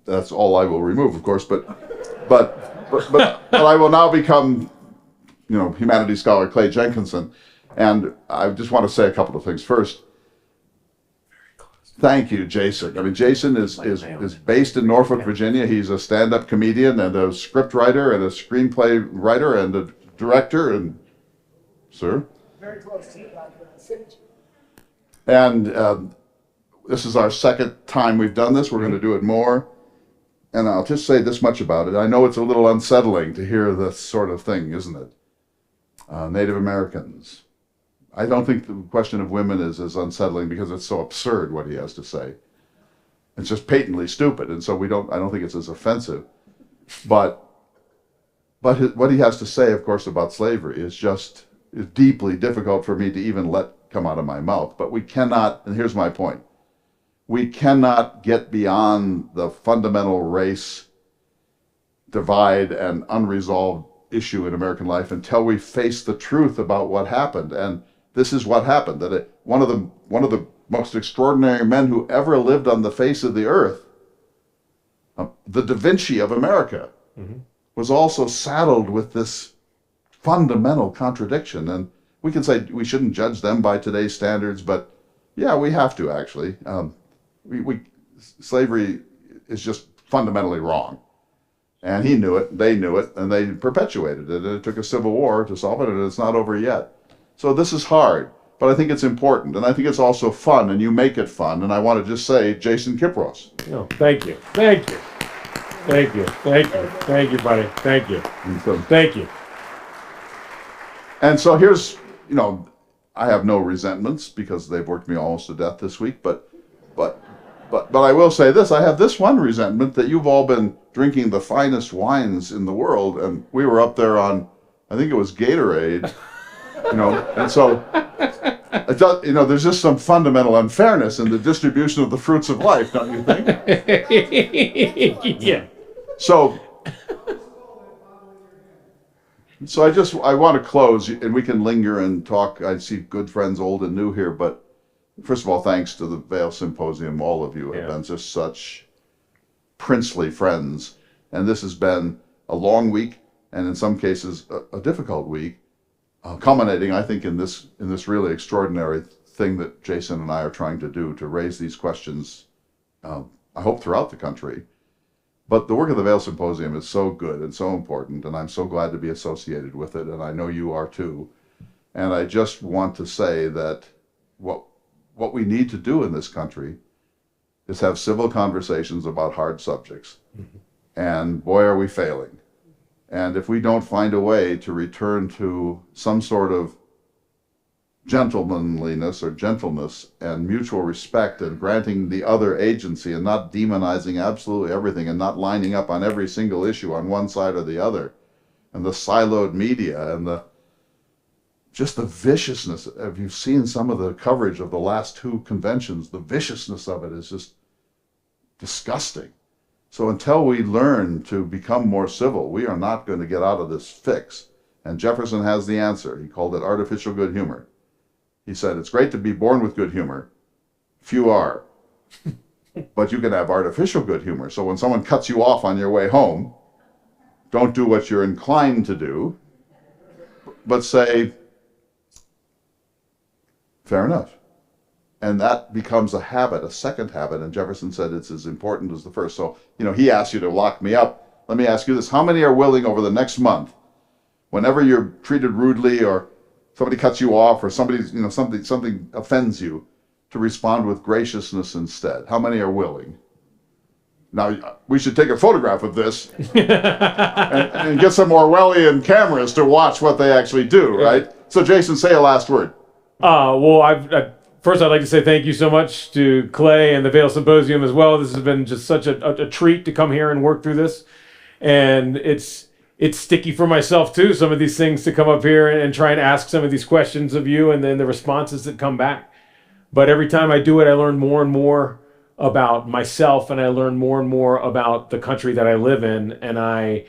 That's all I will remove, of course. But I will now become, humanities scholar Clay Jenkinson, and I just want to say a couple of things. First, thank you, Jason. I mean, Jason is based in Norfolk, Virginia. He's a stand-up comedian and a script writer and a screenplay writer and a director. And sir, Very close to that. and this is our second time we've done this. We're going to do it more. And I'll just say this much about it. I know it's a little unsettling to hear this sort of thing, isn't it? Native Americans. I don't think the question of women is as unsettling because it's so absurd what he has to say. It's just patently stupid, and so I don't think it's as offensive. But what he has to say, of course, about slavery is deeply difficult for me to even let come out of my mouth. But we cannot, and here's my point, we cannot get beyond the fundamental race divide and unresolved issue in American life until we face the truth about what happened. And this is what happened, that one of the most extraordinary men who ever lived on the face of the earth, the Da Vinci of America, was also saddled with this fundamental contradiction. And we can say we shouldn't judge them by today's standards, but yeah, we have to actually. Slavery is just fundamentally wrong. And he knew it, they knew it, and they perpetuated it. And it took a civil war to solve it, and it's not over yet. So this is hard, but I think it's important, and I think it's also fun, and you make it fun. And I want to just say, Jason Kypros. Oh, thank you. Thank you. Thank you. Thank you. Thank you, buddy. Thank you. Thank you. And so here's, I have no resentments because they've worked me almost to death this week, but I will say this, I have this one resentment that you've all been drinking the finest wines in the world, and we were up there on, I think it was Gatorade, and so, there's just some fundamental unfairness in the distribution of the fruits of life, don't you think? Yeah. So I want to close, and we can linger and talk. I see good friends, old and new here, but first of all, thanks to the Vail Symposium. All of you have been just such princely friends. And this has been a long week, and in some cases, a difficult week, culminating, I think, in this really extraordinary thing that Jason and I are trying to do, to raise these questions, I hope, throughout the country. But the work of the Vail Symposium is so good and so important, and I'm so glad to be associated with it, and I know you are too. And I just want to say that what we need to do in this country is have civil conversations about hard subjects. And boy, are we failing. And if we don't find a way to return to some sort of gentlemanliness or gentleness and mutual respect and granting the other agency and not demonizing absolutely everything and not lining up on every single issue on one side or the other, and the siloed media and just the viciousness. Have you seen some of the coverage of the last two conventions? The viciousness of it is just disgusting. So until we learn to become more civil, we are not going to get out of this fix. And Jefferson has the answer. He called it artificial good humor. He said, it's great to be born with good humor. Few are. But you can have artificial good humor. So when someone cuts you off on your way home, don't do what you're inclined to do, but say, fair enough. And that becomes a habit, a second habit. And Jefferson said it's as important as the first. So, he asked you to lock me up. Let me ask you this. How many are willing over the next month, whenever you're treated rudely or somebody cuts you off or something offends you, to respond with graciousness instead? How many are willing? Now, we should take a photograph of this and get some Orwellian cameras to watch what they actually do, right? So, Jason, say a last word. First, I'd like to say thank you so much to Clay and the Vail Symposium as well. This has been just such a treat to come here and work through this. And it's sticky for myself, too, some of these things to come up here and try and ask some of these questions of you and then the responses that come back. But every time I do it, I learn more and more about myself, and I learn more and more about the country that I live in. And I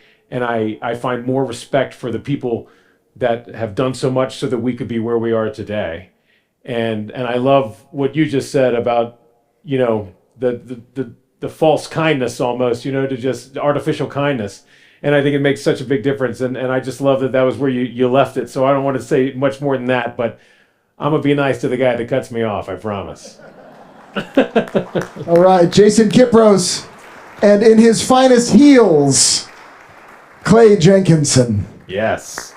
find more respect for the people that have done so much so that we could be where we are today. And I love what you just said about, the false kindness almost, to just artificial kindness. And I think it makes such a big difference. And I just love that was where you left it. So I don't want to say much more than that, but I'm going to be nice to the guy that cuts me off, I promise. All right, Jason Kypros. And in his finest heels, Clay Jenkinson. Yes.